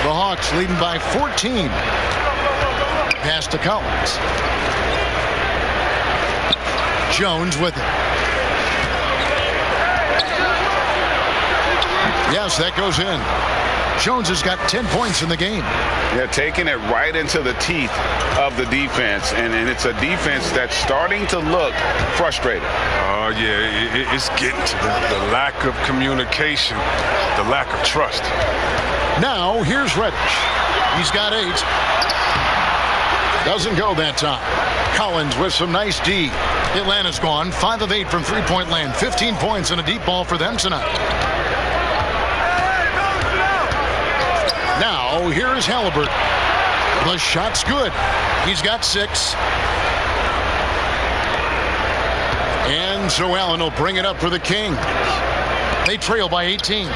The Hawks leading by 14. Pass to Collins. Jones with it. Yes, that goes in. Jones has got 10 points in the game. Yeah, taking it right into the teeth of the defense. And it's a defense that's starting to look frustrated. Oh, yeah, it's getting to the lack of communication, the lack of trust. Now, here's Reddish. He's got 8. Doesn't go that time. Collins with some nice D. Atlanta's gone 5 of 8 from three-point land. 15 points and a deep ball for them tonight. Now, here's Halliburton. The shot's good. He's got 6. And so Allen will bring it up for the Kings. They trail by 18.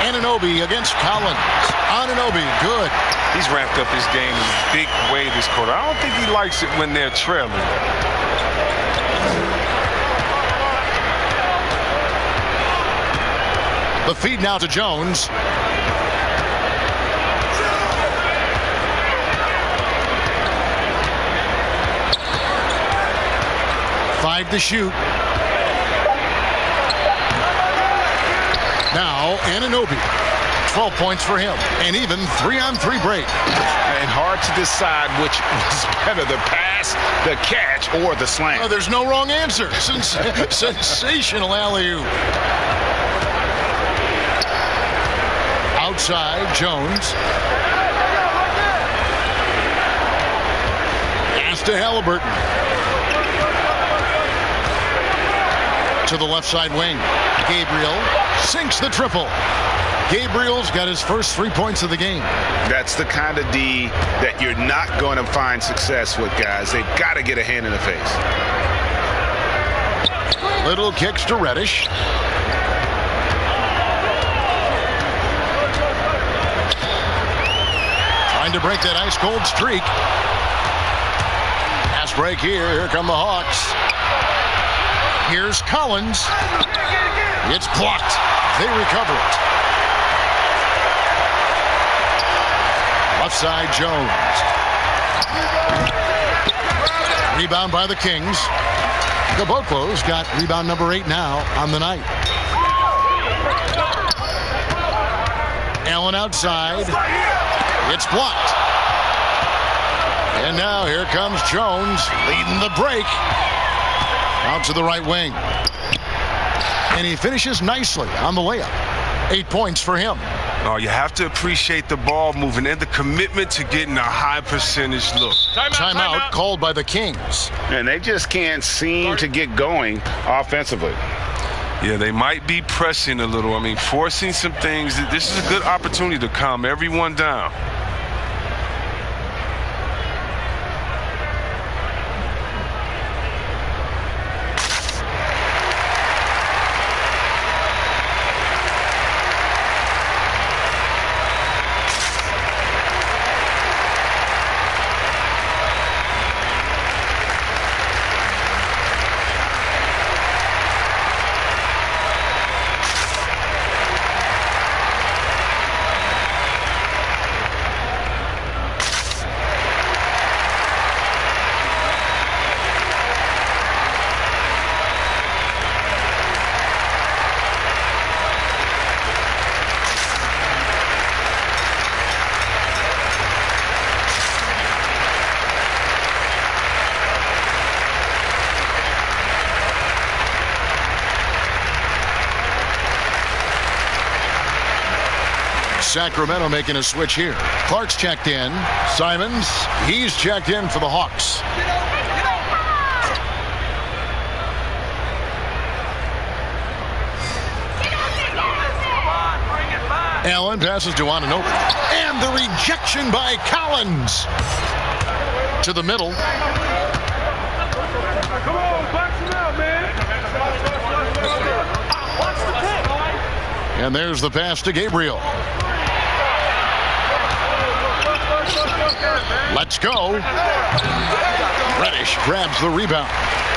Anunoby against Collins. Anunoby, good. He's ramped up his game in a big way this quarter. I don't think he likes it when they're trailing. The feed now to Jones. Five to shoot. Now Anunoby. 12 points for him. And even 3-on-3 break. And hard to decide which was better, the pass, the catch, or the slam. Oh, there's no wrong answer. Sensational alley-oop. Outside, Jones. Pass to Halliburton. To the left side wing. Gabriel sinks the triple. Gabriel's got his first 3 points of the game. That's the kind of D that you're not going to find success with, guys. They've got to get a hand in the face. Little kicks to Reddish. Trying to break that ice-cold streak. Pass break here. Here come the Hawks. Here's Collins. It's blocked. They recover it. Left side, Jones. Rebound by the Kings. Caboclo's got rebound number 8 now on the night. Allen outside. It's blocked. And now here comes Jones leading the break. Out to the right wing. And he finishes nicely on the layup. 8 points for him. Oh, you have to appreciate the ball moving and the commitment to getting a high percentage look. Timeout called by the Kings. And they just can't seem to get going offensively. Yeah, they might be pressing a little. I mean, forcing some things. This is a good opportunity to calm everyone down. Sacramento making a switch here. Clark's checked in. Simons, he's checked in for the Hawks. Allen passes to Ananobi. And the rejection by Collins. To the middle. Come on, box him out, man. Watch the pick. And there's the pass to Gabriel. Let's go. Reddish grabs the rebound.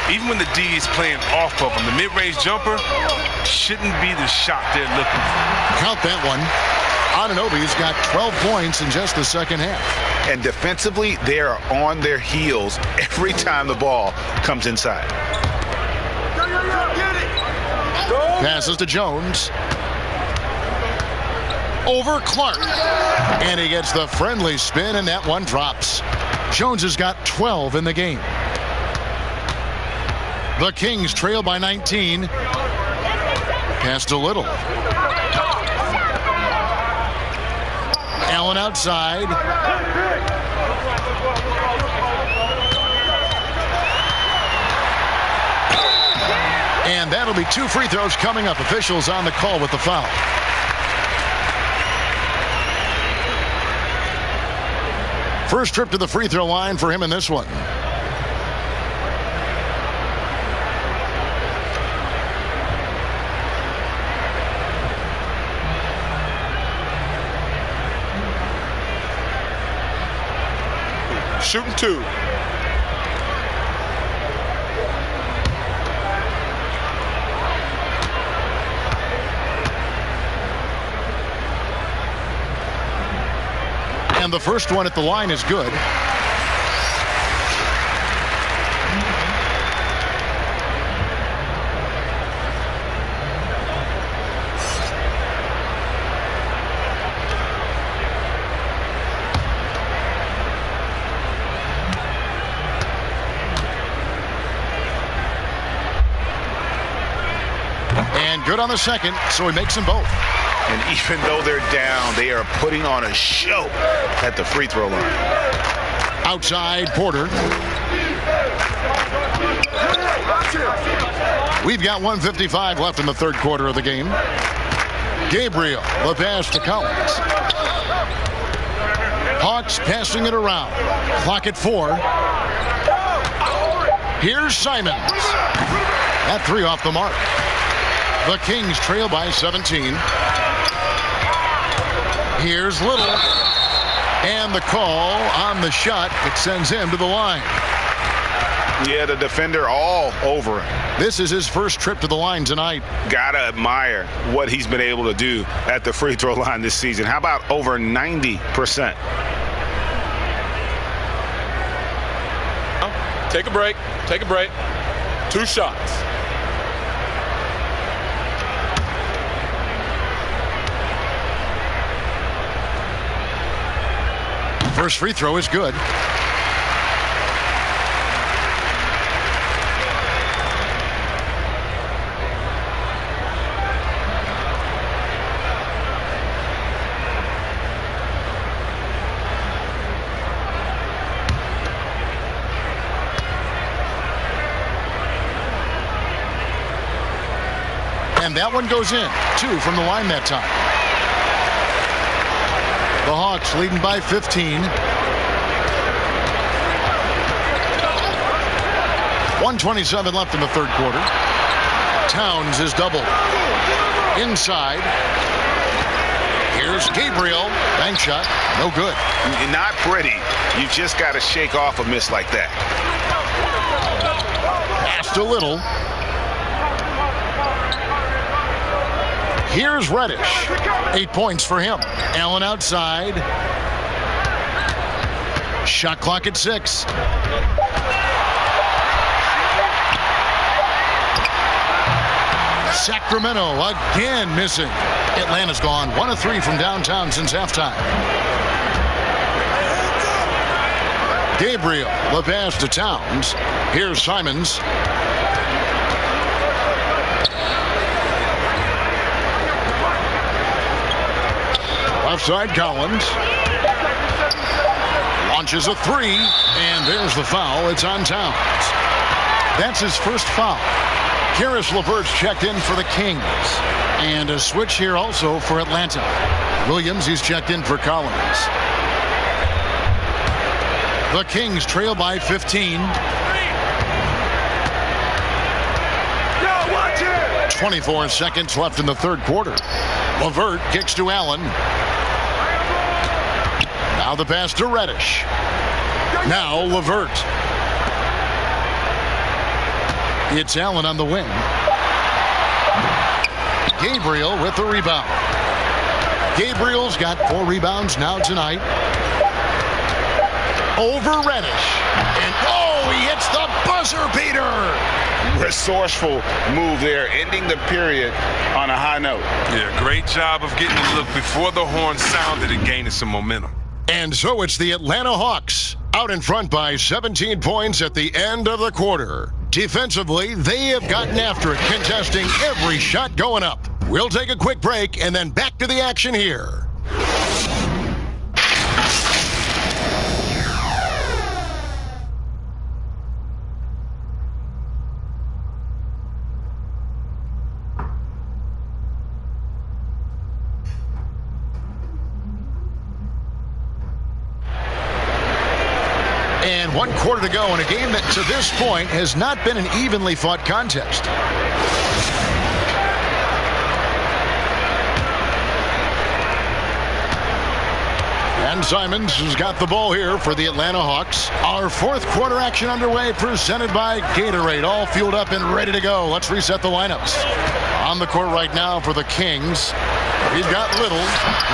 Even when the D is playing off of him, the mid-range jumper shouldn't be the shot they're looking for. Count that one. Ananobi's got 12 points in just the second half. And defensively, they are on their heels every time the ball comes inside. Passes to Jones. Over Clark. And he gets the friendly spin, and that one drops. Jones has got 12 in the game. The Kings trail by 19. Pass to Little. Allen outside. And that'll be 2 free throws coming up. Officials on the call with the foul. First trip to the free throw line for him in this one. Shooting 2. And the first one at the line is good. And good on the second, so he makes them both. And even though they're down, they are putting on a show at the free throw line. Outside Porter. We've got 1:55 left in the third quarter of the game. Gabriel, the pass to Collins. Hawks passing it around. Clock at 4. Here's Simons. That 3 off the mark. The Kings trail by 17. Here's Little. And the call on the shot. It sends him to the line. Yeah, the defender all over him. This is his first trip to the line tonight. Gotta admire what he's been able to do at the free throw line this season. How about over 90%? Take a break. Take a break. 2 shots. First free throw is good. And that one goes in. 2 from the line that time. The Hawks leading by 15. 1:27 left in the third quarter. Towns is doubled. Inside. Here's Gabriel. Bank shot. No good. Not pretty. You just got to shake off a miss like that. Pass to Little. Here's Reddish. 8 points for him. Allen outside. Shot clock at 6. Sacramento again missing. Atlanta's gone 1 of 3 from downtown since halftime. Gabriel, the pass to Towns. Here's Simons. Left side, Collins. Launches a three, and there's the foul. It's on Towns. That's his first foul. Karis LeVert's checked in for the Kings. And a switch here also for Atlanta. Williams, he's checked in for Collins. The Kings trail by 15. 24 seconds left in the third quarter. LeVert kicks to Allen. Now the pass to Reddish. Now LeVert. It's Allen on the wing. Gabriel with the rebound. Gabriel's got 4 rebounds now tonight. Over Reddish. And he hits the buzzer beater. Resourceful move there, ending the period on a high note. Yeah, great job of getting the look before the horn sounded and gaining some momentum. And so it's the Atlanta Hawks out in front by 17 points at the end of the quarter. Defensively, they have gotten after it, contesting every shot going up. We'll take a quick break and then back to the action here. And 1 quarter to go in a game that to this point has not been an evenly fought contest. And Simons has got the ball here for the Atlanta Hawks. Our fourth quarter action underway, presented by Gatorade. All fueled up and ready to go. Let's reset the lineups. On the court right now for the Kings, he's got Little.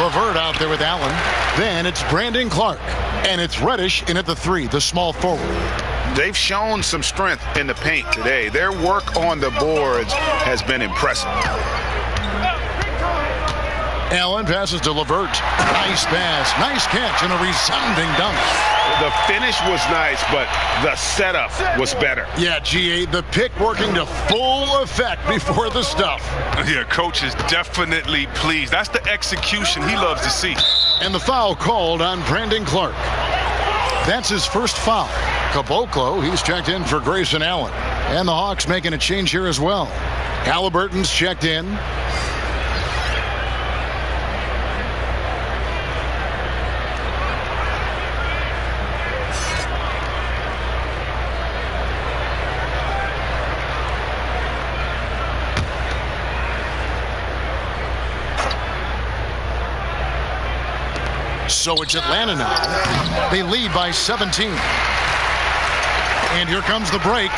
LeVert out there with Allen. Then it's Brandon Clark. And it's Reddish in at the 3, the small forward. They've shown some strength in the paint today. Their work on the boards has been impressive. Allen passes to LeVert. Nice pass, nice catch, and a resounding dunk. The finish was nice, but the setup was better. Yeah, GA, the pick working to full effect before the stuff. Yeah, coach is definitely pleased. That's the execution he loves to see. And the foul called on Brandon Clark. That's his first foul. Caboclo, he's checked in for Grayson Allen. And the Hawks making a change here as well. Halliburton's checked in. So it's Atlanta now. They lead by 17. And here comes the break.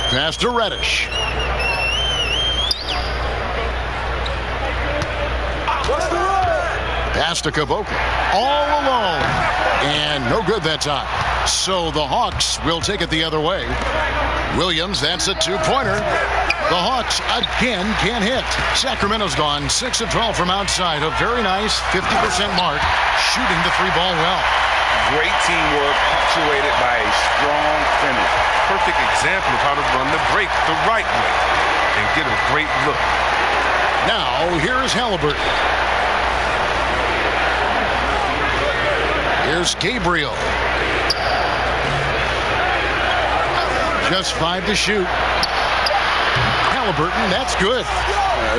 Pass to Reddish. Pass to Caboclo. All alone. And no good that time. So the Hawks will take it the other way. Williams, that's a 2-pointer. The Hawks again can't hit. Sacramento's gone 6 of 12 from outside. A very nice 50% mark. Shooting the 3-ball well. Great teamwork, punctuated by a strong finish. Perfect example of how to run the break the right way and get a great look. Now, here's Halliburton. Here's Gabriel. Just 5 to shoot. Halliburton, that's good.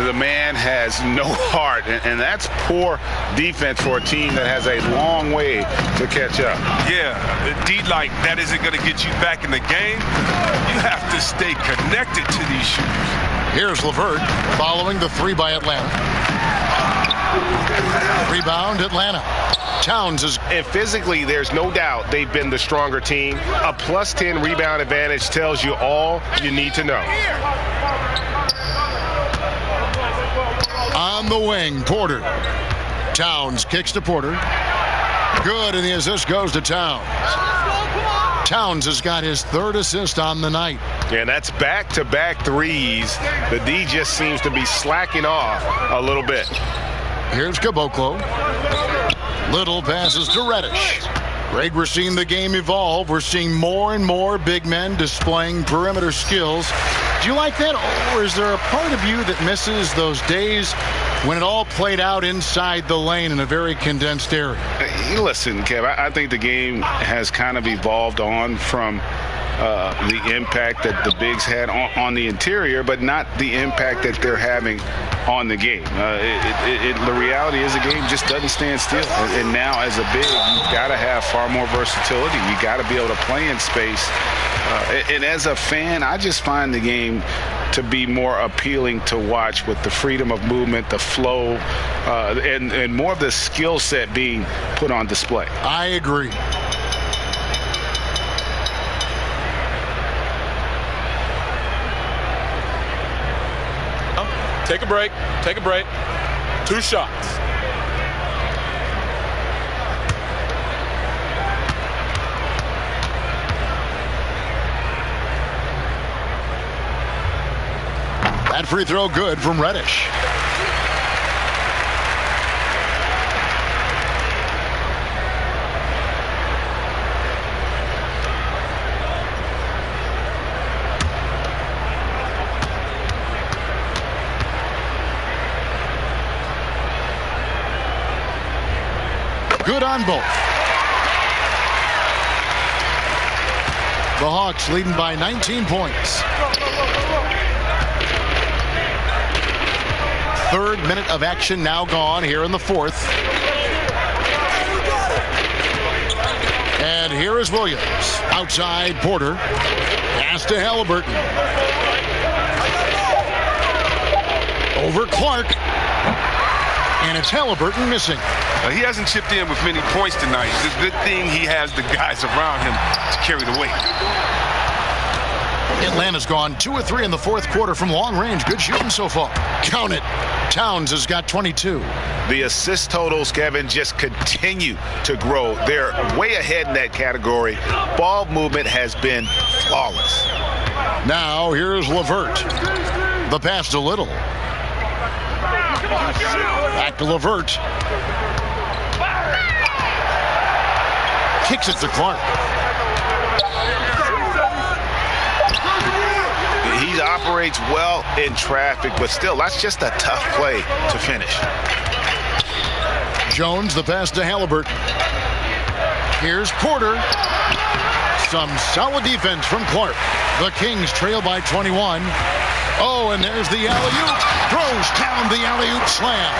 The man has no heart, and that's poor defense for a team that has a long way to catch up. Yeah, D-like, that isn't going to get you back in the game. You have to stay connected to these shooters. Here's LeVert following the 3 by Atlanta. Rebound, Atlanta. Towns is... And physically, there's no doubt they've been the stronger team. A plus 10 rebound advantage tells you all you need to know. On the wing, Porter. Towns kicks to Porter. Good, and the assist goes to Towns. Towns has got his 3rd assist on the night. And that's back-to-back threes. The D just seems to be slacking off a little bit. Here's Caboclo. Little passes to Reddish. Greg, we're seeing the game evolve. We're seeing more and more big men displaying perimeter skills. Do you like that, or is there a part of you that misses those days when it all played out inside the lane in a very condensed area? Listen, Kev, I think the game has kind of evolved on from the impact that the bigs had on the interior, but not the impact that they're having on the game. The reality is the game just doesn't stand still. And now as a big, you've got to have far more versatility. You got to be able to play in space. And as a fan, I just find the game to be more appealing to watch with the freedom of movement, the flow, and more of the skill set being put on display. I agree. Take a break. Take a break. 2 shots. That free throw good from Reddish. Good on both. The Hawks leading by 19 points. Third minute of action now gone here in the fourth. And here is Williams. Outside Porter. Pass to Halliburton. Over Clark. And it's Halliburton missing. He hasn't chipped in with many points tonight. It's a good thing he has the guys around him to carry the weight. Atlanta's gone 2 of 3 in the fourth quarter from long range. Good shooting so far. Count it. Towns has got 22. The assist totals, Kevin, just continue to grow. They're way ahead in that category. Ball movement has been flawless. Now here's LeVert. The pass to Little. Back to LeVert. Kicks it to Clark. He operates well in traffic, but still, that's just a tough play to finish. Jones, the pass to Halliburton. Here's Porter. Some solid defense from Clark. The Kings trail by 21. Oh, and there's the alley-oop. Throws down the alley-oop slam.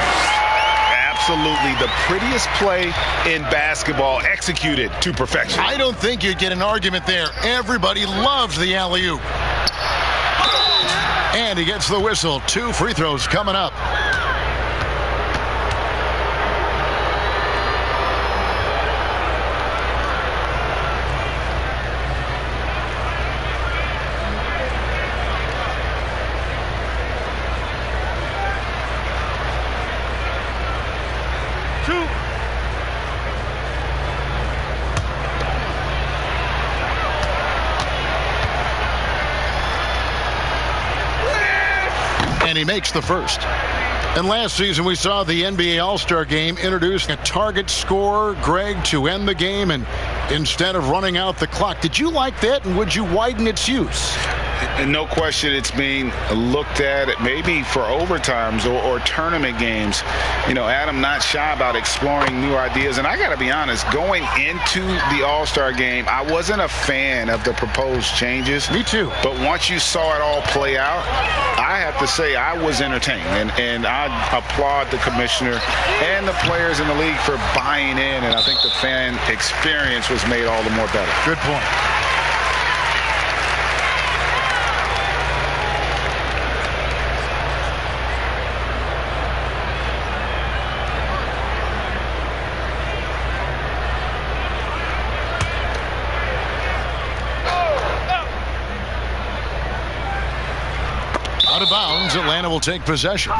Absolutely the prettiest play in basketball, executed to perfection. I don't think you'd get an argument there. Everybody loves the alley-oop. And he gets the whistle. 2 free throws coming up. And he makes the first. And last season we saw the NBA All-Star Game introduce a target scorer, Greg, to end the game and instead of running out the clock. Did you like that, and would you widen its use? And no question, it's being looked at maybe for overtimes or tournament games. You know, Adam not shy about exploring new ideas. And I got to be honest, going into the All-Star game, I wasn't a fan of the proposed changes. Me too. But once you saw it all play out, I have to say I was entertained. And I applaud the commissioner and the players in the league for buying in. And I think the fan experience was made all the more better. Good point. Out of bounds, Atlanta will take possession.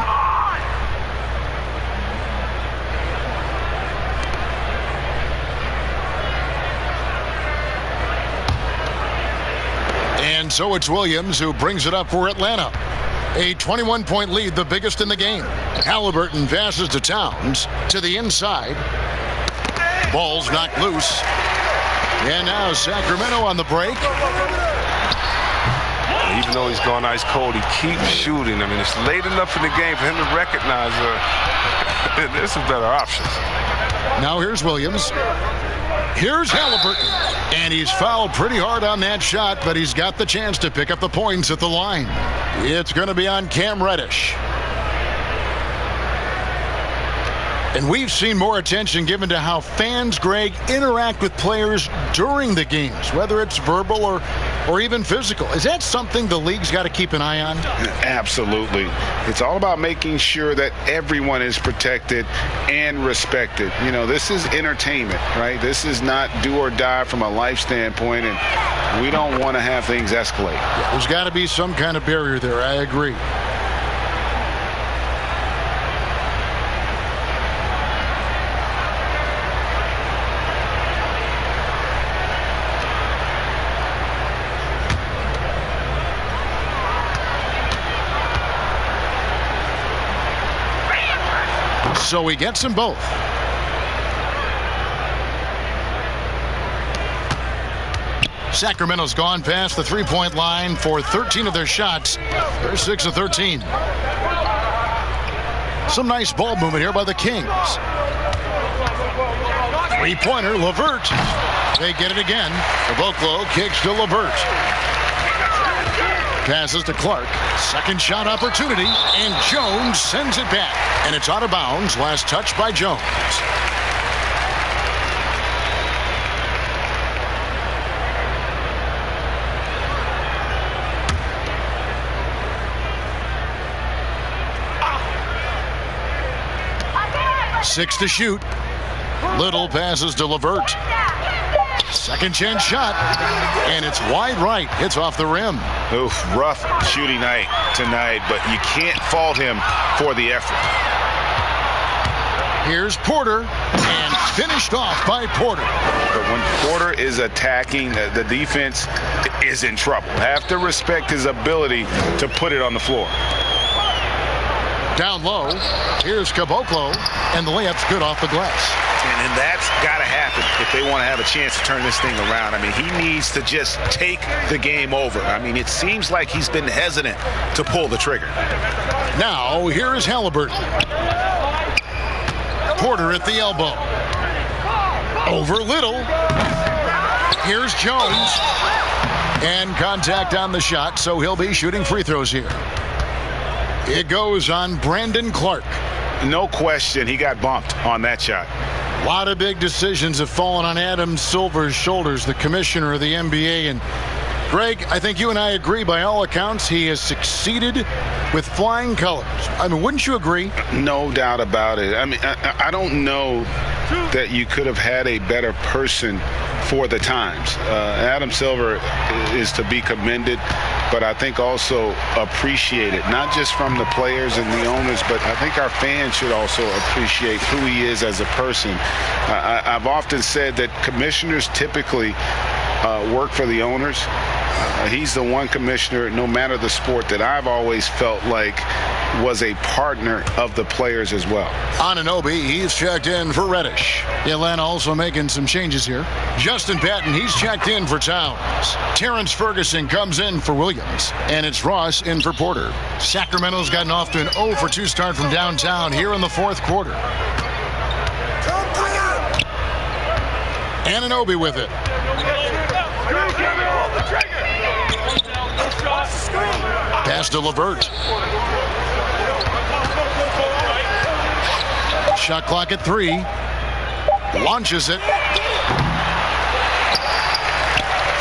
And so it's Williams who brings it up for Atlanta. A 21-point lead, the biggest in the game. Halliburton passes to Towns to the inside. Ball's knocked loose. And now Sacramento on the break. Even though he's gone ice cold, he keeps shooting. I mean, it's late enough in the game for him to recognize there's some better options. Now here's Williams. Here's Halliburton. And he's fouled pretty hard on that shot, but he's got the chance to pick up the points at the line. It's going to be on Cam Reddish. And we've seen more attention given to how fans, Greg, interact with players during the games, whether it's verbal or even physical. Is that something the league's got to keep an eye on? Absolutely. It's all about making sure that everyone is protected and respected. You know, this is entertainment, right? This is not do or die from a life standpoint, and we don't want to have things escalate. Yeah, there's got to be some kind of barrier there. I agree. So he gets them both. Sacramento's gone past the three-point line for 13 of their shots. They're 6 of 13. Some nice ball movement here by the Kings. Three-pointer, LeVert. They get it again. Caboclo kicks to LeVert. Passes to Clark. Second shot opportunity, and Jones sends it back. And it's out of bounds. Last touch by Jones. Six to shoot. Little passes to LeVert. Second chance shot, and it's wide right. Hits off the rim. Oof, rough shooting night tonight, but you can't fault him for the effort. Here's Porter, and finished off by Porter. But when Porter is attacking, the defense is in trouble. Have to respect his ability to put it on the floor. Down low, here's Caboclo, and the layup's good off the glass. And that's got to happen if they want to have a chance to turn this thing around. I mean, he needs to just take the game over. I mean, it seems like he's been hesitant to pull the trigger. Now, here is Halliburton. Porter at the elbow. Over Little. Here's Jones. And contact on the shot, so he'll be shooting free throws here. It goes on Brandon Clark. No question, he got bumped on that shot. A lot of big decisions have fallen on Adam Silver's shoulders, the commissioner of the NBA. And Greg, I think you and I agree, by all accounts, he has succeeded with flying colors. I mean, wouldn't you agree? No doubt about it. I mean, I don't know that you could have had a better person for the times. Adam Silver is to be commended, but I think also appreciated, not just from the players and the owners, but I think our fans should also appreciate who he is as a person. I've often said that commissioners typically work for the owners. He's the one commissioner, no matter the sport, that I've always felt like was a partner of the players as well. Anunoby, he's checked in for Reddish. Atlanta also making some changes here. Justin Patton, he's checked in for Towns. Terrence Ferguson comes in for Williams. And it's Ross in for Porter. Sacramento's gotten off to an 0-for-2 start from downtown here in the fourth quarter. Anunoby with it. Pass to LeVert. Shot clock at 3. Launches it.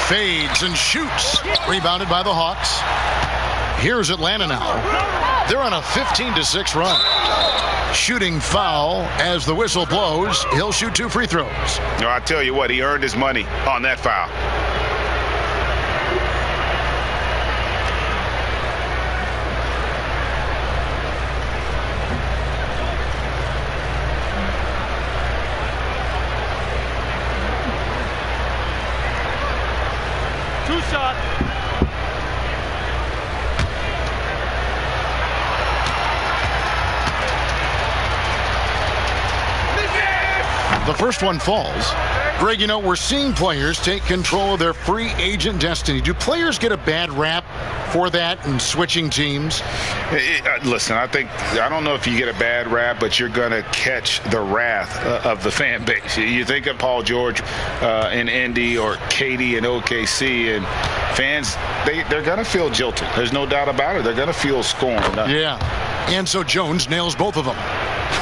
Fades and shoots. Rebounded by the Hawks. Here's Atlanta now. They're on a 15-6 run. Shooting foul as the whistle blows. He'll shoot 2 free throws. No, I tell you what, he earned his money on that foul. The first one falls. Greg, you know, we're seeing players take control of their free agent destiny. Do players get a bad rap for that and switching teams? Listen, I don't know if you get a bad rap, but you're going to catch the wrath of the fan base. You think of Paul George in Indy or Katie in OKC, and fans, they're going to feel jilted. There's no doubt about it. They're going to feel scorned. Yeah. And so Jones nails both of them.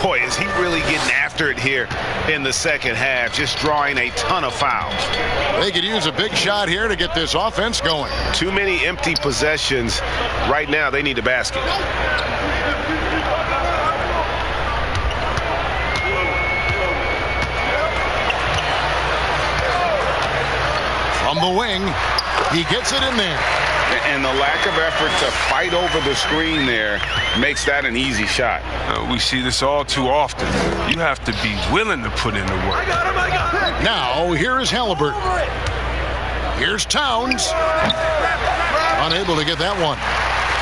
Boy, is he really getting after it here in the second half, just drawing a ton of fouls. They could use a big shot here to get this offense going. Too many empty possessions. Right now, they need a basket. From the wing, he gets it in there. And the lack of effort to fight over the screen there makes that an easy shot. We see this all too often. You have to be willing to put in the work. Now, here is Halliburton. Here's Towns. Unable to get that one.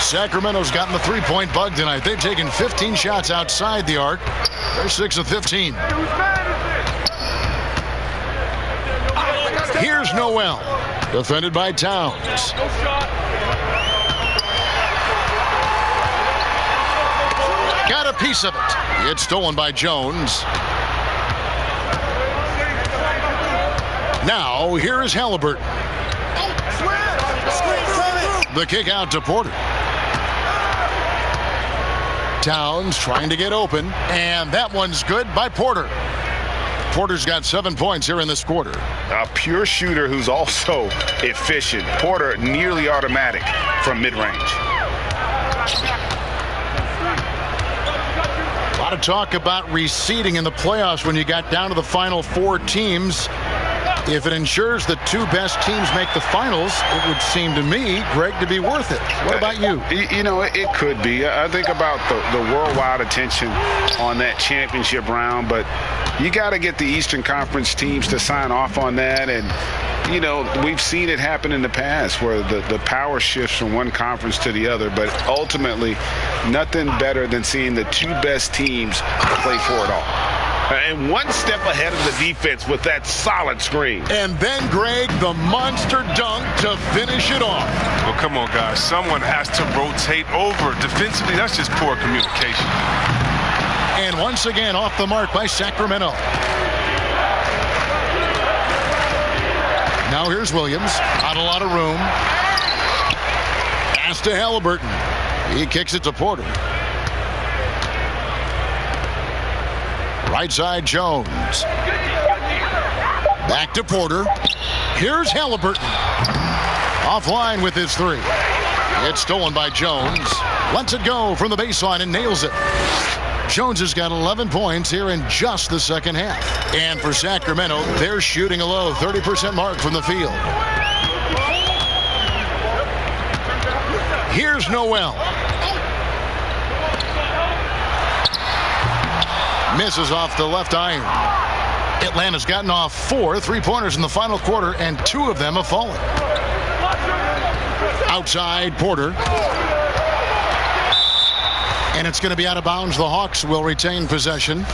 Sacramento's gotten the three-point bug tonight. They've taken 15 shots outside the arc. They're 6 of 15. Here's Noel. Defended by Towns. Got a piece of it. It's stolen by Jones. Now, here is Halliburton. The kick out to Porter. Towns trying to get open, and that one's good by Porter. Porter's got 7 points here in this quarter. A pure shooter who's also efficient. Porter nearly automatic from mid-range. A lot of talk about reseeding in the playoffs when you got down to the final 4 teams. If it ensures the 2 best teams make the finals, it would seem to me, Greg, to be worth it. What about you? You know, it could be. I think about the worldwide attention on that championship round, but you got to get the Eastern Conference teams to sign off on that. And, you know, we've seen it happen in the past where the power shifts from one conference to the other, but ultimately nothing better than seeing the 2 best teams play for it all. And one step ahead of the defense with that solid screen. And then, Greg, the monster dunk to finish it off. Well, come on, guys. Someone has to rotate over. Defensively, that's just poor communication. And once again, off the mark by Sacramento. Now here's Williams. Not a lot of room. Pass to Halliburton. He kicks it to Porter. Right side, Jones. Back to Porter. Here's Halliburton. Offline with his 3. It's stolen by Jones. Lets it go from the baseline and nails it. Jones has got 11 points here in just the second half. And for Sacramento, they're shooting a low 30% mark from the field. Here's Noel. Misses off the left iron. Atlanta's gotten off 4 3-pointers in the final quarter, and 2 of them have fallen. Outside, Porter. And it's going to be out of bounds. The Hawks will retain possession.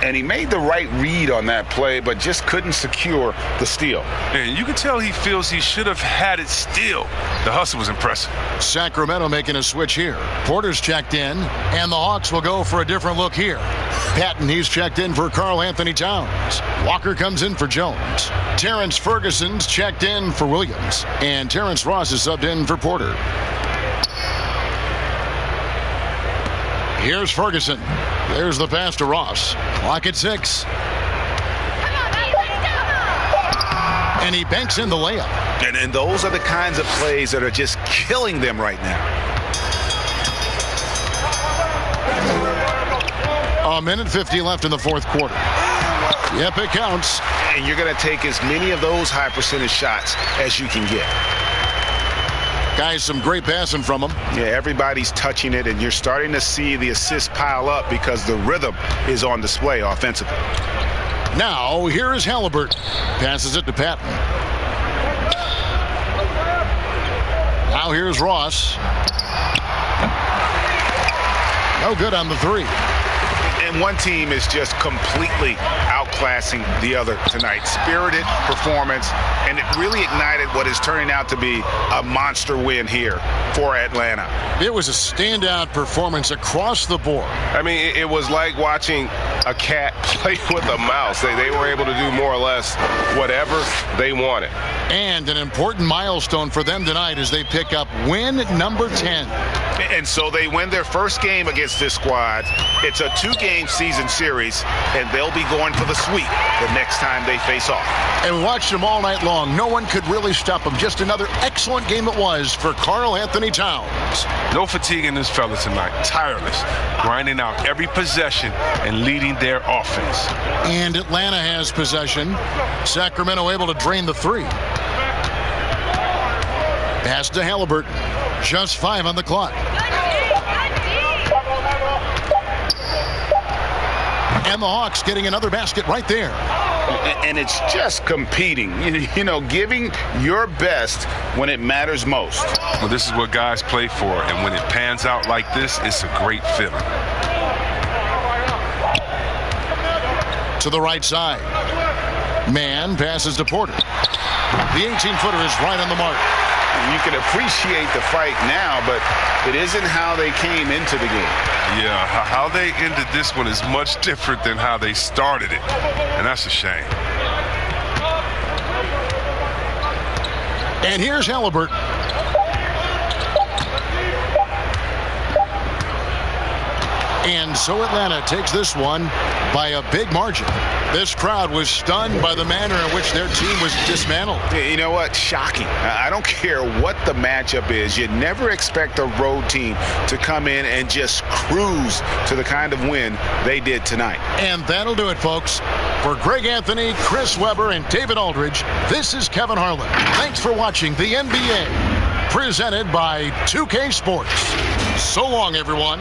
And he made the right read on that play, but just couldn't secure the steal. And you can tell he feels he should have had it still. The hustle was impressive. Sacramento making a switch here. Porter's checked in, and the Hawks will go for a different look here. Patton, he's checked in for Karl Anthony Towns. Walker comes in for Jones. Terrence Ferguson's checked in for Williams. And Terrence Ross is subbed in for Porter. Here's Ferguson. There's the pass to Ross. Clock at 6. And he banks in the layup. And those are the kinds of plays that are just killing them right now. A minute 50 left in the fourth quarter. Yep, it counts. And you're going to take as many of those high percentage shots as you can get. Guys, some great passing from him. Yeah, everybody's touching it, and you're starting to see the assists pile up because the rhythm is on display offensively. Now, here is Halliburton. Passes it to Patton. Now here's Ross. No good on the 3. And one team is just completely outclassing the other tonight. Spirited performance, and it really ignited what is turning out to be a monster win here for Atlanta. It was a standout performance across the board. I mean, it was like watching a cat play with a mouse. They were able to do more or less whatever they wanted. And an important milestone for them tonight as they pick up win number 10. And so they win their first game against this squad. It's a 2-game season series, and they'll be going for the sweep the next time they face off. And we watched them all night long. No one could really stop them. Just another excellent game it was for Karl Anthony Towns. No fatigue in this fella tonight. Tireless, grinding out every possession and leading their offense. And Atlanta has possession. Sacramento able to drain the three. Pass to Halliburton. Just 5 on the clock. And the Hawks getting another basket right there. And it's just competing, giving your best when it matters most. Well, this is what guys play for, and when it pans out like this, it's a great feeling. To the right side. Man passes to Porter. The 18-footer is right on the mark. You can appreciate the fight now, but it isn't how they came into the game. Yeah, how they ended this one is much different than how they started it, and that's a shame. And here's Halliburton. And so Atlanta takes this one by a big margin. This crowd was stunned by the manner in which their team was dismantled. You know what? Shocking. I don't care what the matchup is. You never expect a road team to come in and just cruise to the kind of win they did tonight. And that'll do it, folks. For Greg Anthony, Chris Webber, and David Aldridge, this is Kevin Harlan. Thanks for watching the NBA, presented by 2K Sports. So long, everyone.